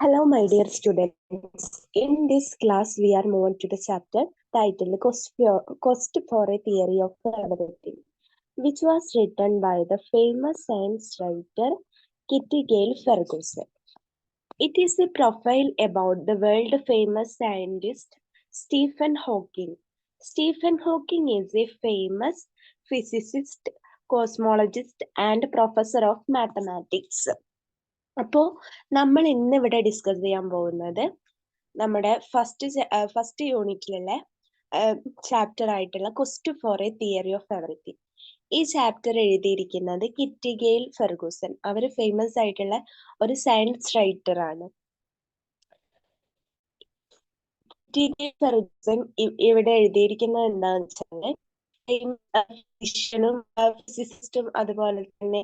Hello, my dear students. In this class, we are moving to the chapter titled Quest for a Theory of Everything, which was written by the famous science writer Kitty Gale Ferguson. It is a profile about the world-famous scientist Stephen Hawking. Stephen Hawking is a famous physicist, cosmologist, and professor of mathematics. അപ്പോൾ നമ്മൾ ഇന്ന് ഇവിടെ discuss ചെയ്യാൻ പോകുന്നത് നമ്മുടെ first യൂണിറ്റിലുള്ള chapter ആയിട്ടുള്ള question for a theory of everything. ഈ chapter എഴുതിയിരിക്കുന്നത് കിറ്റി ഗെയിൽ ഫെർഗൂസൺ. അവർ ഫേമസ് ആയിട്ടുള്ള ഒരു സയൻസ് റൈറ്റർ ആണ്. കിറ്റി ഗെയിൽ ഫെർഗൂസൺ ഇവിടെ എഴുതിയിരിക്കുന്നത് എന്താണെന്ന് വെച്ചാൽ ഫിസിഷ്യനും ഫിസിസിസ്റ്റും അതുപോലെ തന്നെ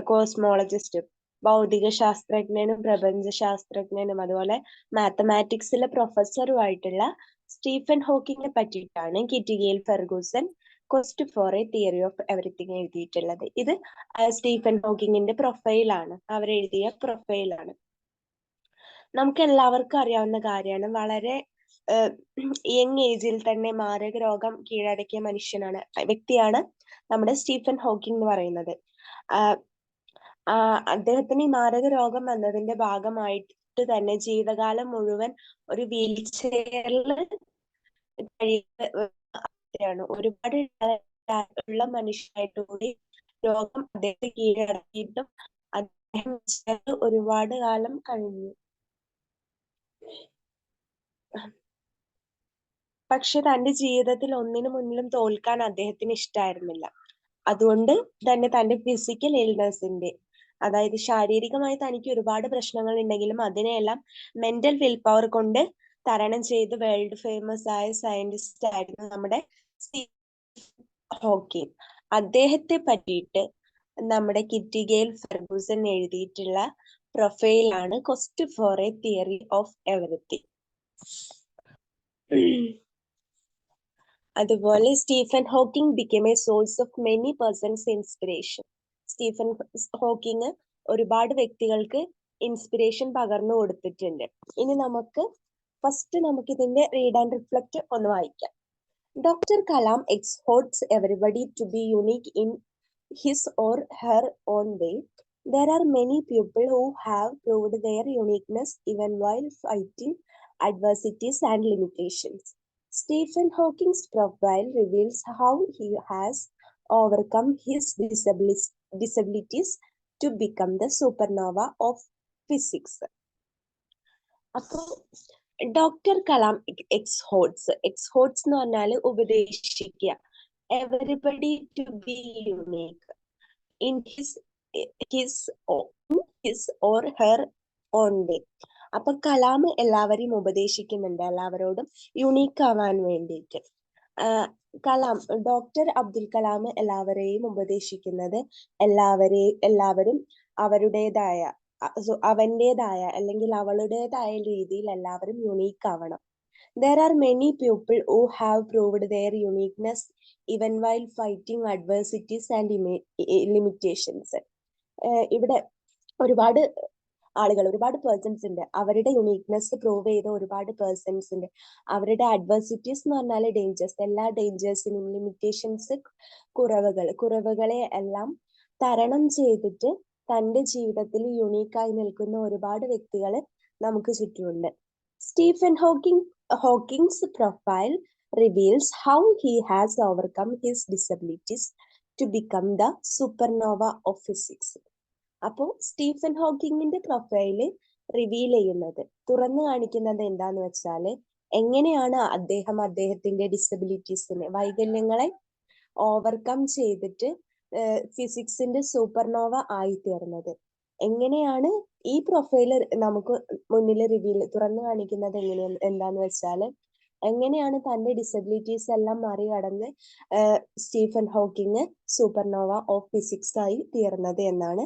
കോസ്മോളജിസ്റ്റും ഭൗതിക ശാസ്ത്രജ്ഞനും പ്രപഞ്ച ശാസ്ത്രജ്ഞനും അതുപോലെ മാത്തമാറ്റിക്സിലെ പ്രൊഫസറുമായിട്ടുള്ള സ്റ്റീഫൻ ഹോക്കിങ്ങിനെ പറ്റിയിട്ടാണ് Kitty Gail Ferguson Quest for a theory of Everything എഴുതിയിട്ടുള്ളത്. ഇത് സ്റ്റീഫൻ ഹോക്കിങ്ങിന്റെ പ്രൊഫൈലാണ്, അവരെഴുതിയ പ്രൊഫൈലാണ്. നമുക്ക് എല്ലാവർക്കും അറിയാവുന്ന കാര്യമാണ്. വളരെ യങ് ഏജിൽ തന്നെ മാരക രോഗം കീഴടക്കിയ വ്യക്തിയാണ് നമ്മുടെ സ്റ്റീഫൻ ഹോക്കിംഗ് എന്ന് പറയുന്നത്. അദ്ദേഹത്തിന് ഈ മാരക രോഗം വന്നതിന്റെ ഭാഗമായിട്ട് തന്നെ ജീവിതകാലം മുഴുവൻ ഒരു വീൽ ചെയറിൽ കഴിയുകയാണ്. ഒരുപാട് ഉള്ള മനുഷ്യനായിട്ട് കൂടി രോഗം അദ്ദേഹത്തെ കീഴടക്കിയിട്ടും അദ്ദേഹം ഒരുപാട് കാലം കഴിഞ്ഞു. പക്ഷെ തന്റെ ജീവിതത്തിൽ ഒന്നിനു മുന്നിലും തോൽക്കാൻ അദ്ദേഹത്തിന് ഇഷ്ടമായിരുന്നില്ല. അതുകൊണ്ട് തന്നെ തന്റെ ഫിസിക്കൽ ഇൽനെസിന്റെ, അതായത് ശാരീരികമായി തനിക്ക് ഒരുപാട് പ്രശ്നങ്ങൾ ഉണ്ടെങ്കിലും അതിനെയെല്ലാം മെന്റൽ വിൽ പവർ കൊണ്ട് തരണം ചെയ്ത് വേൾഡ് ഫേമസ് ആയ സയന്റിസ്റ്റ് ആയിരുന്നു നമ്മുടെ സ്റ്റീഫൻ ഹോക്കിംഗ്. അദ്ദേഹത്തെ പറ്റിയിട്ട് നമ്മുടെ കിറ്റി ഗെയിൽ ഫെർഗൂസൺ എഴുതിയിട്ടുള്ള പ്രൊഫൈലാണ് quest for a theory of everything. അതുപോലെ Stephen Hawking became a source of many persons inspiration. Stephen Hawking ഒരുപാട് വ്യക്തികൾക്ക് ഇൻസ്പിറേഷൻ പകർന്നു കൊടുത്തിട്ടുണ്ട്. ഇനി നമുക്ക് ഇതിന്റെ റീഡ് ആൻഡ് റിഫ്ലക്റ്റ് ഒന്ന് വായിക്കാം. Dr. Kalam exhorts everybody to be unique in his or her own way. There are many people who have proved their uniqueness even while fighting adversities and limitations. Stephen Hawking's profile reveals how he has overcome his disabilities to become the supernova of physics. അപ്പോൾ doctor Kalam exhorts എന്ന് പറഞ്ഞാൽ ഉപദേശിക്കുക. Everybody to be unique in his or her own way. അപ്പൊ കലാം എല്ലാവരെയും ഉപദേശിക്കുന്നുണ്ട്, എല്ലാവരോടും unique ആവാൻ വേണ്ടിയിട്ട്. Doctor Abdul Kalam എല്ലാവരെയും ഉപദേശിക്കുന്നത് എല്ലാവരും അവന്റേതായ അല്ലെങ്കിൽ അവളുടേതായ രീതിയിൽ എല്ലാവരും യുണീക്ക് ആവണം. There are many people who have proved their uniqueness even while fighting adversities and limitations. ഇവിടെ ഒരുപാട് പേഴ്സൺസ് ഉണ്ട്. അവരുടെ യുണീക്നെസ് പ്രൂവ് ചെയ്ത ഒരുപാട് പേഴ്സൺസ് ഉണ്ട്. അവരുടെ അഡ്വേഴ്സിറ്റീസ് എന്ന് പറഞ്ഞാൽ ഡേഞ്ചേഴ്സ്, എല്ലാ ഡേഞ്ചേഴ്സിനും ലിമിറ്റേഷൻസ്, കുറവുകളെ എല്ലാം തരണം ചെയ്തിട്ട് തന്റെ ജീവിതത്തിൽ യുണീക്കായി നിൽക്കുന്ന ഒരുപാട് വ്യക്തികൾ നമുക്ക് ചുറ്റുമുണ്ട്. Stephen Hawking's profile reveals how he has overcome his disabilities to become the supernova of physics. അപ്പോൾ സ്റ്റീഫൻ ഹോക്കിങ്ങിന്റെ പ്രൊഫൈല് റിവീൽ ചെയ്യുന്നത്, തുറന്നു കാണിക്കുന്നത് എന്താന്ന് വെച്ചാൽ എങ്ങനെയാണ് അദ്ദേഹത്തിന്റെ ഡിസബിലിറ്റീസിനെ, വൈകല്യങ്ങളെ ഓവർകം ചെയ്തിട്ട് ഫിസിക്സിന്റെ സൂപ്പർനോവ ആയിത്തീർന്നത്. എങ്ങനെയാണ് ഈ പ്രൊഫൈല് നമുക്ക് മുന്നിൽ തുറന്നു കാണിക്കുന്നത് എന്താന്ന് വെച്ചാൽ എങ്ങനെയാണ് തന്റെ ഡിസബിലിറ്റീസ് എല്ലാം മറികടന്ന് Stephen Hawking supernova of physics ആയി തീർന്നത് എന്നാണ്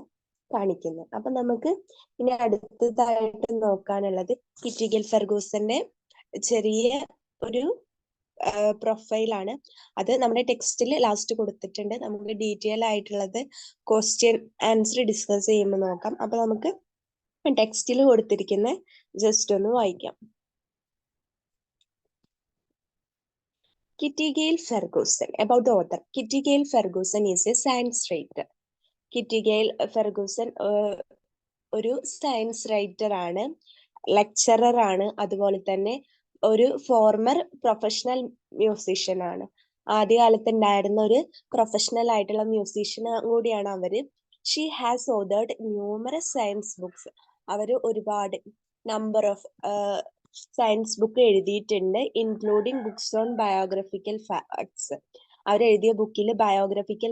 കാണിക്കുന്നത്. അപ്പൊ നമുക്ക് ഇനി അടുത്തതായിട്ട് നോക്കാനുള്ളത് കിറ്റി ഗെയിൽ ഫെർഗൂസന്റെ ചെറിയ ഒരു പ്രൊഫൈലാണ്. അത് നമ്മുടെ ടെക്സ്റ്റിൽ ലാസ്റ്റ് കൊടുത്തിട്ടുണ്ട്. നമുക്ക് ഡീറ്റെയിൽ ആയിട്ടുള്ളത് ക്വസ്റ്റ്യൻ ആൻസർ ഡിസ്കസ് ചെയ്യുമ്പോൾ നോക്കാം. അപ്പൊ നമുക്ക് ടെക്സ്റ്റിൽ കൊടുത്തിരിക്കുന്ന ജസ്റ്റ് ഒന്ന് വായിക്കാം. Kitty Gale Ferguson. About the author. Kitty Gale Ferguson is a science writer. Kitty Gale Ferguson ഒരു സയൻസ് റൈറ്റർ ആണ്, ലെക്ചറർ ആണ്, അതുപോലെ തന്നെ ഒരു ഫോർമർ പ്രൊഫഷണൽ മ്യൂസീഷ്യൻ ആണ്. ആദ്യകാലത്ത് ഉണ്ടായിരുന്ന ഒരു പ്രൊഫഷണൽ ആയിട്ടുള്ള മ്യൂസീഷ്യൻ കൂടിയാണ് അവര്. She has authored numerous science books. അവര് ഒരുപാട് നമ്പർ ഓഫ് സയൻസ് ബുക്ക് എഴുതിയിട്ടുണ്ട്, including books on biographical facts. അവരെഴുതിയ ബുക്കിൽ ബയോഗ്രഫിക്കൽ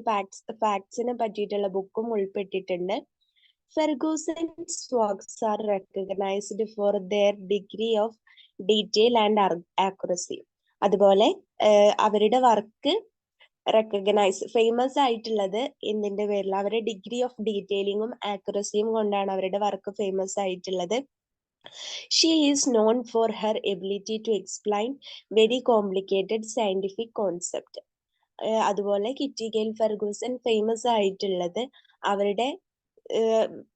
ഫാക്ട്സിനെ പറ്റിയിട്ടുള്ള ബുക്കും ഉൾപ്പെട്ടിട്ടുണ്ട്. Ferguson's works are recognized for their degree of detail and accuracy. അതുപോലെ അവരുടെ വർക്ക് ഫേമസ് ആയിട്ടുള്ളത് എന്തിന്റെ പേരിൽ? അവരുടെ ഡിഗ്രി ഓഫ് ഡീറ്റെയിലിങ്ങും ആക്യുറസിയും കൊണ്ടാണ് അവരുടെ വർക്ക് ഫേമസ് ആയിട്ടുള്ളത്. She is known for her ability to explain very complicated scientific concept. അതുപോലെ കിറ്റി ഗെയിൽ ഫെർഗൂസൺ ഫേമസ് ആയിട്ടുള്ളത് അവരുടെ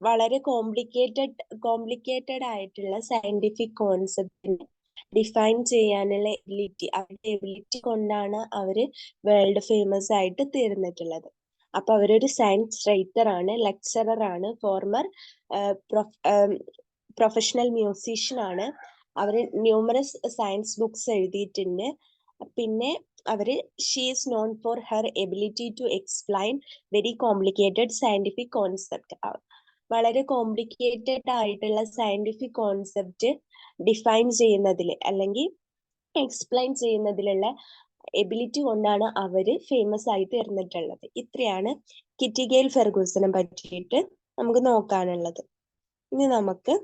വളരെ കോംപ്ലിക്കേറ്റഡ് ആയിട്ടുള്ള സയന്റിഫിക് കോൺസെപ്റ്റിനെ ഡിഫൈൻ ചെയ്യാനുള്ള എബിലിറ്റി, അവരുടെ എബിലിറ്റി കൊണ്ടാണ് അവര് വേൾഡ് ഫേമസ് ആയിട്ട് തീർന്നിട്ടുള്ളത്. അപ്പൊ അവരൊരു സയൻസ് റൈറ്റർ ആണ്, ലെക്ചറർ ആണ്, ഫോർമർ പ്രൊഫഷണൽ മ്യൂസീഷ്യൻ ആണ്. അവര് ന്യൂമറസ് സയൻസ് ബുക്സ് എഴുതിയിട്ടുണ്ട്. പിന്നെ അവര് she is known for her ability to explain very complicated scientific concept. വളരെ കോംപ്ലിക്കേറ്റഡ് ആയിട്ടുള്ള സയന്റിഫിക് കോൺസെപ്റ്റ് ഡിഫൈൻ ചെയ്യുന്നതിൽ അല്ലെങ്കിൽ എക്സ്പ്ലെയിൻ ചെയ്യുന്നതിലുള്ള എബിലിറ്റി കൊണ്ടാണ് അവര് ഫേമസ് ആയി തീർന്നിട്ടുള്ളത്. ഇത്രയാണ് കിറ്റി ഗെയിൽ ഫെർഗൂസനെ പറ്റിയിട്ട് നമുക്ക് നോക്കാനുള്ളത്. ഇനി നമുക്ക്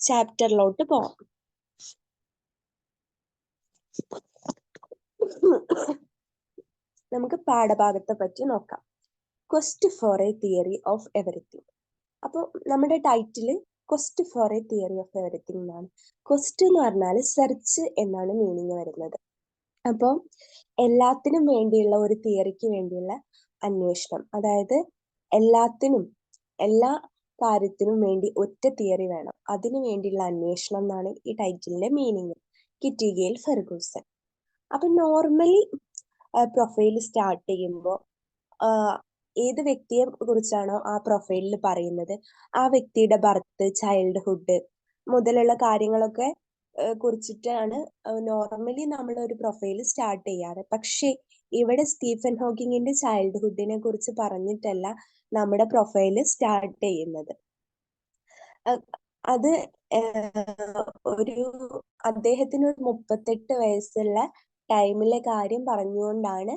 ചാപ്റ്ററിലോട്ട് പോവാം. നമുക്ക് പാഠഭാഗത്തെ പറ്റി നോക്കാം. Question for a theory of everything. അപ്പോൾ നമ്മുടെ title question for a theory of everything എന്നാണ്. ക്വസ്റ്റ് എന്ന് പറഞ്ഞാൽ സെർച്ച് എന്നാണ് മീനിങ് വരുന്നത്. അപ്പോൾ എല്ലാത്തിനും വേണ്ടിയുള്ള ഒരു തിയറിക്ക് വേണ്ടിയുള്ള അന്വേഷണം, അതായത് എല്ലാ കാര്യത്തിനും വേണ്ടി ഒറ്റ തിയറി വേണം, അതിനു വേണ്ടിയുള്ള അന്വേഷണം എന്നാണ് ഈ ടൈറ്റിലിന്റെ മീനിങ്. Kitty Gail Ferguson. അപ്പൊ നോർമലി പ്രൊഫൈൽ സ്റ്റാർട്ട് ചെയ്യുമ്പോൾ ഏത് വ്യക്തിയെ കുറിച്ചാണോ ആ പ്രൊഫൈലിൽ പറയുന്നത് ആ വ്യക്തിയുടെ ബർത്ത്, ചൈൽഡ്ഹുഡ് മുതലുള്ള കാര്യങ്ങളൊക്കെ കുറിച്ചിട്ടാണ് നോർമലി നമ്മൾ ഒരു പ്രൊഫൈൽ സ്റ്റാർട്ട് ചെയ്യാറ്. പക്ഷേ ഇവിടെ സ്റ്റീഫൻ ഹോക്കിങ്ങിന്റെ ചൈൽഡ്ഹുഡിനെ കുറിച്ച് പറഞ്ഞിട്ടല്ല നമ്മുടെ പ്രൊഫൈല് സ്റ്റാർട്ട് ചെയ്യുന്നത്. അത് അദ്ദേഹത്തിന് ഒരു 38 വയസ്സുള്ള ടൈമിലെ കാര്യം പറഞ്ഞുകൊണ്ടാണ്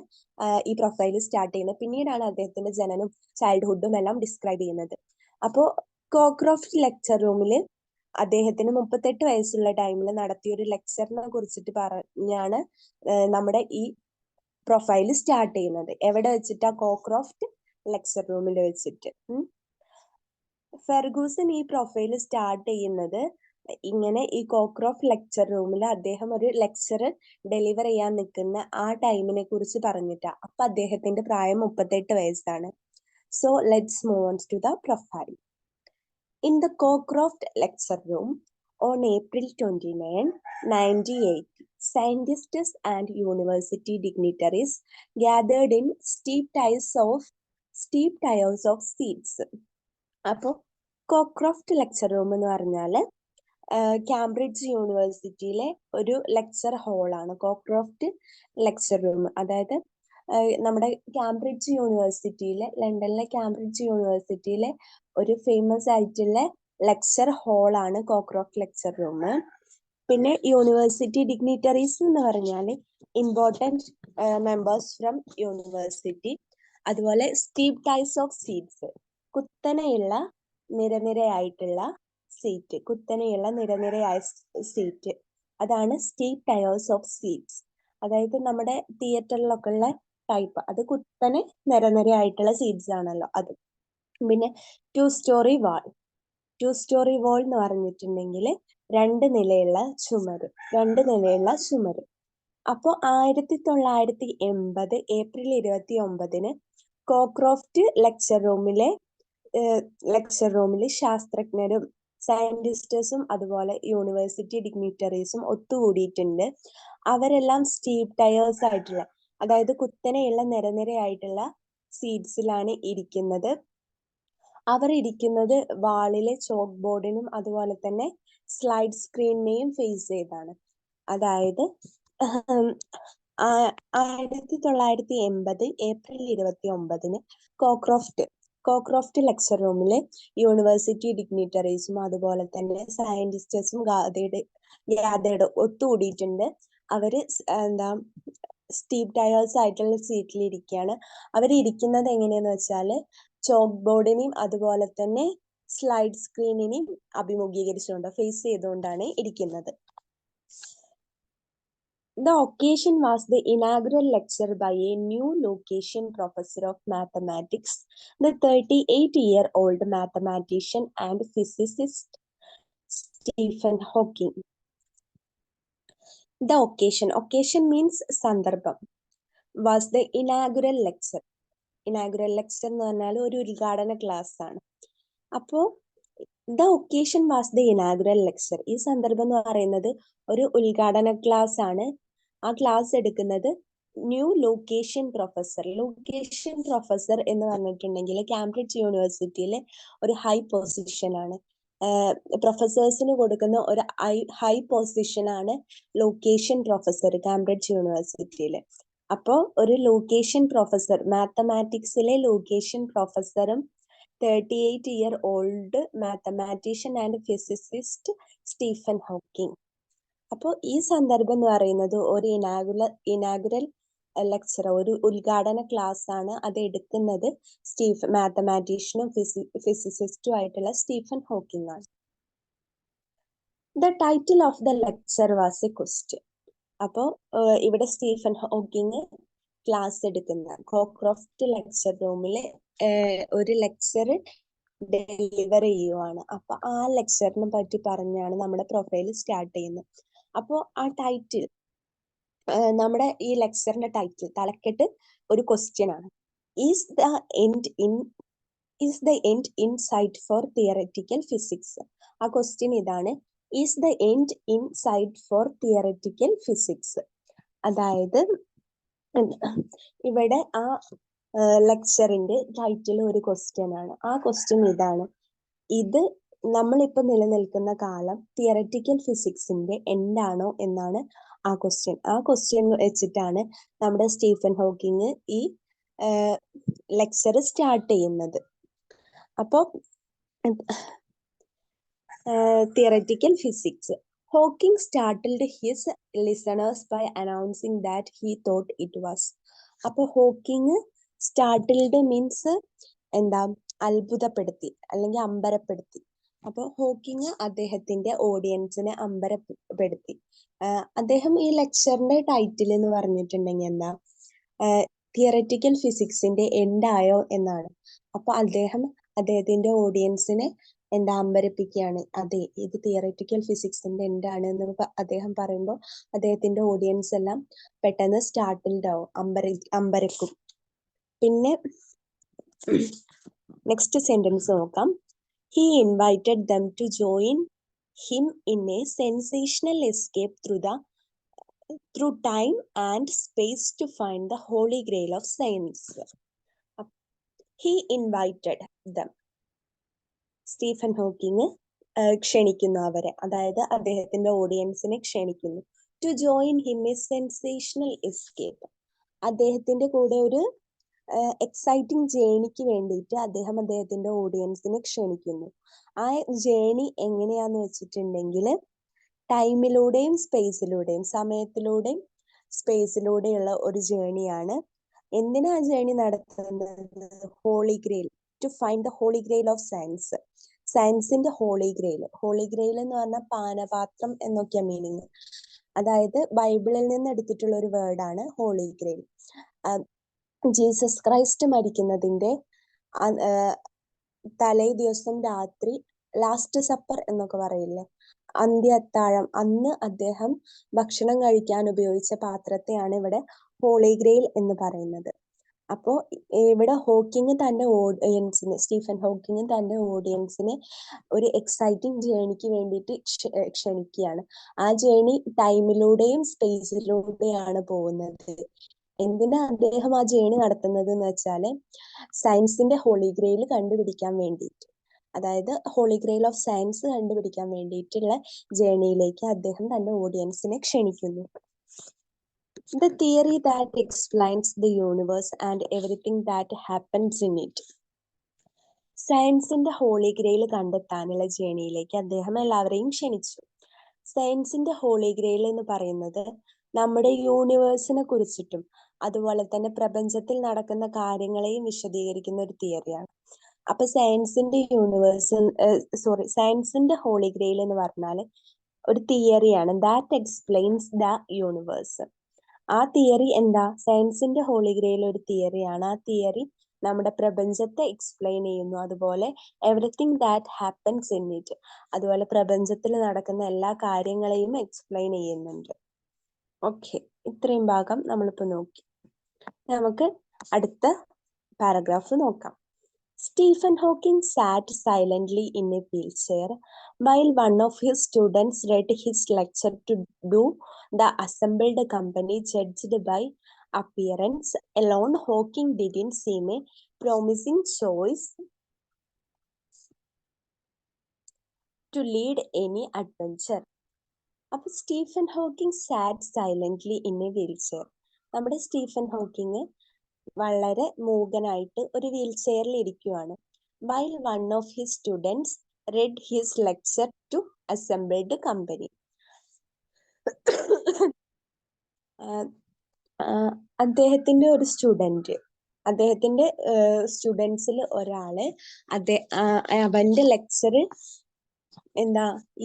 ഈ പ്രൊഫൈൽ സ്റ്റാർട്ട് ചെയ്യുന്നത്. പിന്നീടാണ് അദ്ദേഹത്തിന്റെ ജനനം, ചൈൽഡ്ഹുഡും എല്ലാം ഡിസ്ക്രൈബ് ചെയ്യുന്നത്. അപ്പോൾ കോക്രോഫ്റ്റ് ലെക്ചർ റൂമിൽ അദ്ദേഹത്തിന് 38 വയസ്സുള്ള ടൈമിൽ നടത്തിയ ഒരു ലെക്ചറിനെ കുറിച്ചിട്ട് പറഞ്ഞാണ് നമ്മുടെ ഈ പ്രൊഫൈൽ സ്റ്റാർട്ട് ചെയ്യുന്നത്. എവിടെ വെച്ചിട്ടാ? കോക്രോഫ്റ്റ് ലെക്ചർ റൂമിൽ വെച്ചിട്ട്. ഫെർഗൂസൺ ഈ പ്രൊഫൈൽ സ്റ്റാർട്ട് ചെയ്യുന്നത് ഇങ്ങനെ ഈ കോക്രോഫ്റ്റ് ലെക്ചർ റൂമിൽ അദ്ദേഹം ഒരു ലെക്ചർ ഡെലിവർ ചെയ്യാൻ നിൽക്കുന്ന ആ ടൈമിനെ കുറിച്ച് പറഞ്ഞിട്ടാ. അപ്പൊ അദ്ദേഹത്തിന്റെ പ്രായം 38 വയസ്സാണ്. So let's move on to the profile. In the Cockcroft lecture room on April 29, 1980, scientists and university dignitaries gathered in steep tiers of seats. അപ്പോൾ കോക്രോഫ്റ്റ് ലെക്ചർ റൂം എന്ന് പറഞ്ഞാൽ കാംബ്രിഡ്ജ് യൂണിവേഴ്സിറ്റിയിലെ ഒരു ലെക്ചർ ഹാളാണ് കോക്രോഫ്റ്റ് ലെക്ചർ റൂം. അതായത് നമ്മുടെ Cambridge യൂണിവേഴ്സിറ്റിയിലെ, ലണ്ടനിലെ Cambridge യൂണിവേഴ്സിറ്റിയിലെ ഒരു ഫേമസ് ആയിട്ടുള്ള ലെക്ചർ ഹാളാണ് കോക്രോഫ്റ്റ് ലെക്ചർ റൂം. പിന്നെ യൂണിവേഴ്സിറ്റി ഡിഗ്നിറ്ററീസ് എന്ന് പറഞ്ഞാൽ ഇമ്പോർട്ടൻറ്റ് മെമ്പേഴ്സ് ഫ്രം യൂണിവേഴ്സിറ്റി. അതുപോലെ സ്റ്റീപ്പ് ടൈസ് ഓഫ് സീറ്റ്സ്, കുത്തനെയുള്ള നിരനിരയായിട്ടുള്ള സീറ്റ്, അതാണ് സ്റ്റീപ്പ് ടയേഴ്സ് ഓഫ് സീറ്റ്സ്. അതായത് നമ്മുടെ തിയേറ്ററിലൊക്കെ ഉള്ള ടൈപ്പ്, അത് കുത്തനെ നിരനിരയായിട്ടുള്ള സീറ്റ്സ് ആണല്ലോ അത്. പിന്നെ ടു സ്റ്റോറി വാൾ എന്ന് പറഞ്ഞിട്ടുണ്ടെങ്കിൽ രണ്ട് നിലയുള്ള ചുമര്. അപ്പോൾ 1980 ഏപ്രിൽ 29 കോക്രോഫ്റ്റ് ലെക്ചർ റൂമിൽ ശാസ്ത്രജ്ഞരും സയന്റിസ്റ്റേഴ്സും അതുപോലെ യൂണിവേഴ്സിറ്റി ഡിഗ്നിറ്ററീസും ഒത്തുകൂടിയിട്ടുണ്ട്. അവരെല്ലാം സ്റ്റീപ്പ് ടയേഴ്സ് ആയിട്ടുള്ള, അതായത് കുത്തനെയുള്ള നിരനിരയായിട്ടുള്ള സീറ്റ്സിലാണ് ഇരിക്കുന്നത്. അവർ ഇരിക്കുന്നത് വാളിലെ ചോക്ക് ബോർഡിനും അതുപോലെ തന്നെ സ്ലൈഡ് സ്ക്രീനിനെയും ഫേസ് ചെയ്താണ്. അതായത് 1980 ഏപ്രിൽ 29 കോക്രോഫ്റ്റ് ലെക്ചർ റൂമിലെ യൂണിവേഴ്സിറ്റി ഡിഗ്നിറ്ററീസും അതുപോലെ തന്നെ സയന്റിസ്റ്റേഴ്സും ഗ്യാതേർഡ് ഒത്തുകൂടിയിട്ടുണ്ട്. അവര് സ്റ്റീപ്പ് ടയേഴ്സ് ആയിട്ടുള്ള സീറ്റിൽ ഇരിക്കുകയാണ്. അവരിയ്ക്കുന്നത് എങ്ങനെയാന്ന് വെച്ചാൽ ചോക്ക് ബോർഡിനെയും അതുപോലെ തന്നെ സ്ലൈഡ് സ്ക്രീനിനെയും അഭിമുഖീകരിച്ചുകൊണ്ട് ഫേസ് ചെയ്തുകൊണ്ടാണ് ഇരിക്കുന്നത്. The occasion was the inaugural lecture by a new location professor of mathematics, the 38-year-old mathematician and physicist Stephen Hawking. The occasion means സന്ദർഭം, was the inaugural lecture. Inaugural lecture എന്ന് പറഞ്ഞാൽ ഒരു ഉദ്ഘാടന class ആണ്. അപ്പോൾ the occasion was the inaugural lecture. ഈ സന്ദർഭം എന്ന് പറയുന്നത് ഒരു ഉദ്ഘാടന ക്ലാസ് ആണ്. ആ ക്ലാസ് എടുക്കുന്നത് new location professor. Location professor എന്ന് പറഞ്ഞിട്ടുണ്ടെങ്കിൽ കാംബ്രിഡ്ജ് യൂണിവേഴ്സിറ്റിയിലെ ഒരു ഹൈ പൊസിഷൻ ആണ്. പ്രൊഫസേഴ്സിന് കൊടുക്കുന്ന ഒരു ഹൈ പൊസിഷൻ ആണ് ലൊക്കേഷൻ പ്രൊഫസർ കാംബ്രിഡ്ജ് യൂണിവേഴ്സിറ്റിയിൽ. അപ്പോൾ ഒരു ലൊക്കേഷൻ പ്രൊഫസർ, മാത്തമാറ്റിക്സിലെ ലൊക്കേഷൻ പ്രൊഫസറും 38-year-old mathematician and physicist Stephen Hawking. അപ്പോൾ ഈ സന്ദർഭം എന്ന് പറയുന്നത് ഒരു ഇനാഗുറൽ ലെക്ചർ, ഒരു ഉദ്ഘാടന ക്ലാസ് ആണ്. അത് എടുക്കുന്നത് മാത്തമാറ്റീഷ്യനും ഫിസിസിസ്റ്റും ആയിട്ടുള്ള സ്റ്റീഫൻ ഹോക്കിംഗ് ആണ്. The title of the lecture was A question. അപ്പോൾ ഇവിടെ സ്റ്റീഫൻ ഹോക്കിംഗ് ക്ലാസ് എടുക്കുന്ന കോക്രോഫ്റ്റ് ലെക്ചർ റൂമില് ഒരു ലെക്ചർ ഡെലിവർ ചെയ്യുവാണ്. അപ്പൊ ആ ലെക്ചറിനെ പറ്റി പറഞ്ഞാണ് നമ്മുടെ പ്രൊഫൈൽ സ്റ്റാർട്ട് ചെയ്യുന്നത്. അപ്പോൾ ആ ടൈറ്റിൽ, നമ്മുടെ ഈ ലെക്ചറിന്റെ ടൈറ്റിൽ തലക്കെട്ട് ഒരു ക്വസ്റ്റ്യൻ ആണ്. Is the end in sight for theoretical physics. ആ ക്വസ്റ്റ്യൻ ഇതാണ്, is the end in sight for theoretical physics. അതായത് ഇവിടെ ആ ലെക്ചറിന്റെ ടൈറ്റിൽ ഒരു ക്വസ്റ്റ്യൻ ആണ്. ആ ക്വസ്റ്റ്യൻ ഇതാണ്, ഇത് നമ്മളിപ്പോൾ നിലനിൽക്കുന്ന കാലം തിയററ്റിക്കൽ ഫിസിക്സിന്റെ എൻഡാണോ എന്നാണ് ആ ക്വസ്റ്റ്യൻ. ആ ക്വസ്റ്റ്യൻ വെച്ചിട്ടാണ് നമ്മുടെ സ്റ്റീഫൻ ഹോക്കിംഗ് ഈ ലെക്ചർ സ്റ്റാർട്ട് ചെയ്യുന്നത്. അപ്പോൾ theoretical physics. Hawking startled his listeners by announcing that he thought it was. അപ്പോൾ ഹോക്കിംഗ് സ്റ്റാർട്ടിൽഡ് മീൻസ് എന്താ, അത്ഭുതപ്പെടുത്തി അല്ലെങ്കിൽ അമ്പരപ്പെടുത്തി. അപ്പോൾ ഹോക്കിംഗ് അദ്ദേഹത്തിന്റെ ഓഡിയൻസിനെ അമ്പരപ്പെടുത്തി. അദ്ദേഹം ഈ ലെക്ചറിന്റെ ടൈറ്റിൽ എന്ന് പറഞ്ഞിട്ടുണ്ടെങ്കിൽ എന്താ, തിയററ്റിക്കൽ ഫിസിക്സിന്റെ എൻഡായോ എന്നാണ്. അപ്പൊ അദ്ദേഹത്തിന്റെ ഓഡിയൻസിനെ അമ്പരപ്പിക്കുകയാണ്. അതെ, ഇത് തിയററ്റിക്കൽ ഫിസിക്സിന്റെ എൻഡാണ് എന്ന് അദ്ദേഹം പറയുമ്പോൾ അദ്ദേഹത്തിന്റെ ഓഡിയൻസ് എല്ലാം പെട്ടെന്ന് സ്റ്റാർട്ടിൽഡ് ആവും, അമ്പരക്കും. പിന്നെ നെക്സ്റ്റ് സെന്റൻസ് നോക്കാം. He invited them to join him in a sensational escape through time and space to find the holy grail of science. He invited them. Stephen Hawking ക്ഷണിക്കുന്നു അവരെ, അതായത് അദ്ദേഹത്തിന്റെ ഓഡിയൻസിനെ ക്ഷണിക്കുന്നു. To join him a sensational escape. അദ്ദേഹത്തിന്റെ കൂടെ ഒരു exciting ജേണിക്ക് വേണ്ടിയിട്ട് അദ്ദേഹത്തിന്റെ ഓഡിയൻസിനെ ക്ഷണിക്കുന്നു. ആ ജേണി എങ്ങനെയാന്ന് വെച്ചിട്ടുണ്ടെങ്കിൽ ടൈമിലൂടെയും സ്പേസിലൂടെയും, സമയത്തിലൂടെയും സ്പേസിലൂടെയുള്ള ഒരു ജേണിയാണ്. എന്തിനാ ജേണി നടത്തുന്നത്? Holy Grail, to find the Holy Grail of science. സയൻസിന്റെ ഹോളി ഗ്രെയിൽ. ഹോളി ഗ്രെയിൽ എന്ന് പറഞ്ഞാൽ പാനപാത്രം എന്നൊക്കെയാ മീനിങ്. അതായത് ബൈബിളിൽ നിന്ന് എടുത്തിട്ടുള്ള ഒരു വേർഡാണ് ഹോളി ഗ്രെയിൽ. ജീസസ് ക്രൈസ്റ്റ് മരിക്കുന്നതിന്റെ തലേ ദിവസം രാത്രി ലാസ്റ്റ് സപ്പർ എന്നൊക്കെ പറയില്ലേ, അന്ത്യ-അത്താഴം, അന്ന് അദ്ദേഹം ഭക്ഷണം കഴിക്കാൻ ഉപയോഗിച്ച പാത്രത്തെയാണ് ഇവിടെ ഹോളി ഗ്രെയിൽ എന്ന് പറയുന്നത്. അപ്പോൾ ഇവിടെ ഹോക്കിങ് തന്റെ ഓഡിയൻസിനെ, സ്റ്റീഫൻ ഹോക്കിങ് തന്റെ ഓഡിയൻസിനെ ഒരു എക്സൈറ്റിംഗ് ജേണിക്ക് വേണ്ടിയിട്ട് ക്ഷണിക്കുകയാണ്. ആ ജേണി ടൈമിലൂടെയും സ്പേസിലൂടെയാണ് പോകുന്നത്. എന്തിനാ അദ്ദേഹം ആ ജേണി നടത്തുന്നത് എന്ന് വെച്ചാൽ സയൻസിന്റെ ഹോളി ഗ്രെയിൽ കണ്ടുപിടിക്കാൻ വേണ്ടിയിട്ട്, അതായത് ഹോളി ഗ്രെയിൽ ഓഫ് സയൻസ് കണ്ടുപിടിക്കാൻ വേണ്ടിയിട്ടുള്ള ജേണിയിലേക്ക് അദ്ദേഹം തന്റെ ഓഡിയൻസിനെ ക്ഷണിക്കുന്നു. The theory that explains the universe and everything that happens in it. സയൻസിന്റെ ഹോളി ഗ്രെയിൽ കണ്ടെത്താനുള്ള ജേണിയിലേക്ക് അദ്ദേഹം എല്ലാവരെയും ക്ഷണിച്ചു. സയൻസിന്റെ ഹോളി ഗ്രെയിൽ എന്ന് പറയുന്നത് നമ്മുടെ യൂണിവേഴ്സിനെ കുറിച്ചിട്ടും അതുപോലെ തന്നെ പ്രപഞ്ചത്തിൽ നടക്കുന്ന കാര്യങ്ങളെയും വിശദീകരിക്കുന്ന ഒരു തിയറിയാണ്. അപ്പൊ സയൻസിന്റെ ഹോളി ഗ്രെയിൽ എന്ന് പറഞ്ഞാൽ ഒരു തിയറിയാണ്, ദാറ്റ് എക്സ്പ്ലെയിൻസ് ദ യൂണിവേഴ്സ്. ആ തിയറി എന്താ? സയൻസിന്റെ ഹോളി ഗ്രെയിൽ ഒരു തിയറിയാണ്. ആ തിയറി നമ്മുടെ പ്രപഞ്ചത്തെ എക്സ്പ്ലെയിൻ ചെയ്യുന്നു. അതുപോലെ everything that happens in it, അതുപോലെ പ്രപഞ്ചത്തിൽ നടക്കുന്ന എല്ലാ കാര്യങ്ങളെയും എക്സ്പ്ലെയിൻ ചെയ്യുന്നുണ്ട്. ഓക്കെ, ഇത്രയും ഭാഗം നമ്മളിപ്പോ നോക്കി. നമുക്ക് അടുത്ത പാരഗ്രാഫ് നോക്കാം. Stephen Hawking sat silently in a wheelchair while one of his students read his lecture to do. The assembled company judged by appearance alone. Hawking didn't seem a promising choice to lead any adventure. അപ്പൊ Stephen Hawking SAT silently in A wheelchair. നമ്മുടെ Stephen Hawking വളരെ മൂകനായിട്ട് ഒരു wheel ചെയറിൽ ഇരിക്കുവാണ്. While one of his students read his lecture to assembled company. അദ്ദേഹത്തിന്റെ ഒരു അദ്ദേഹത്തിന്റെ സ്റ്റുഡൻസിൽ ഒരാള് അവന്റെ ലെക്ചർ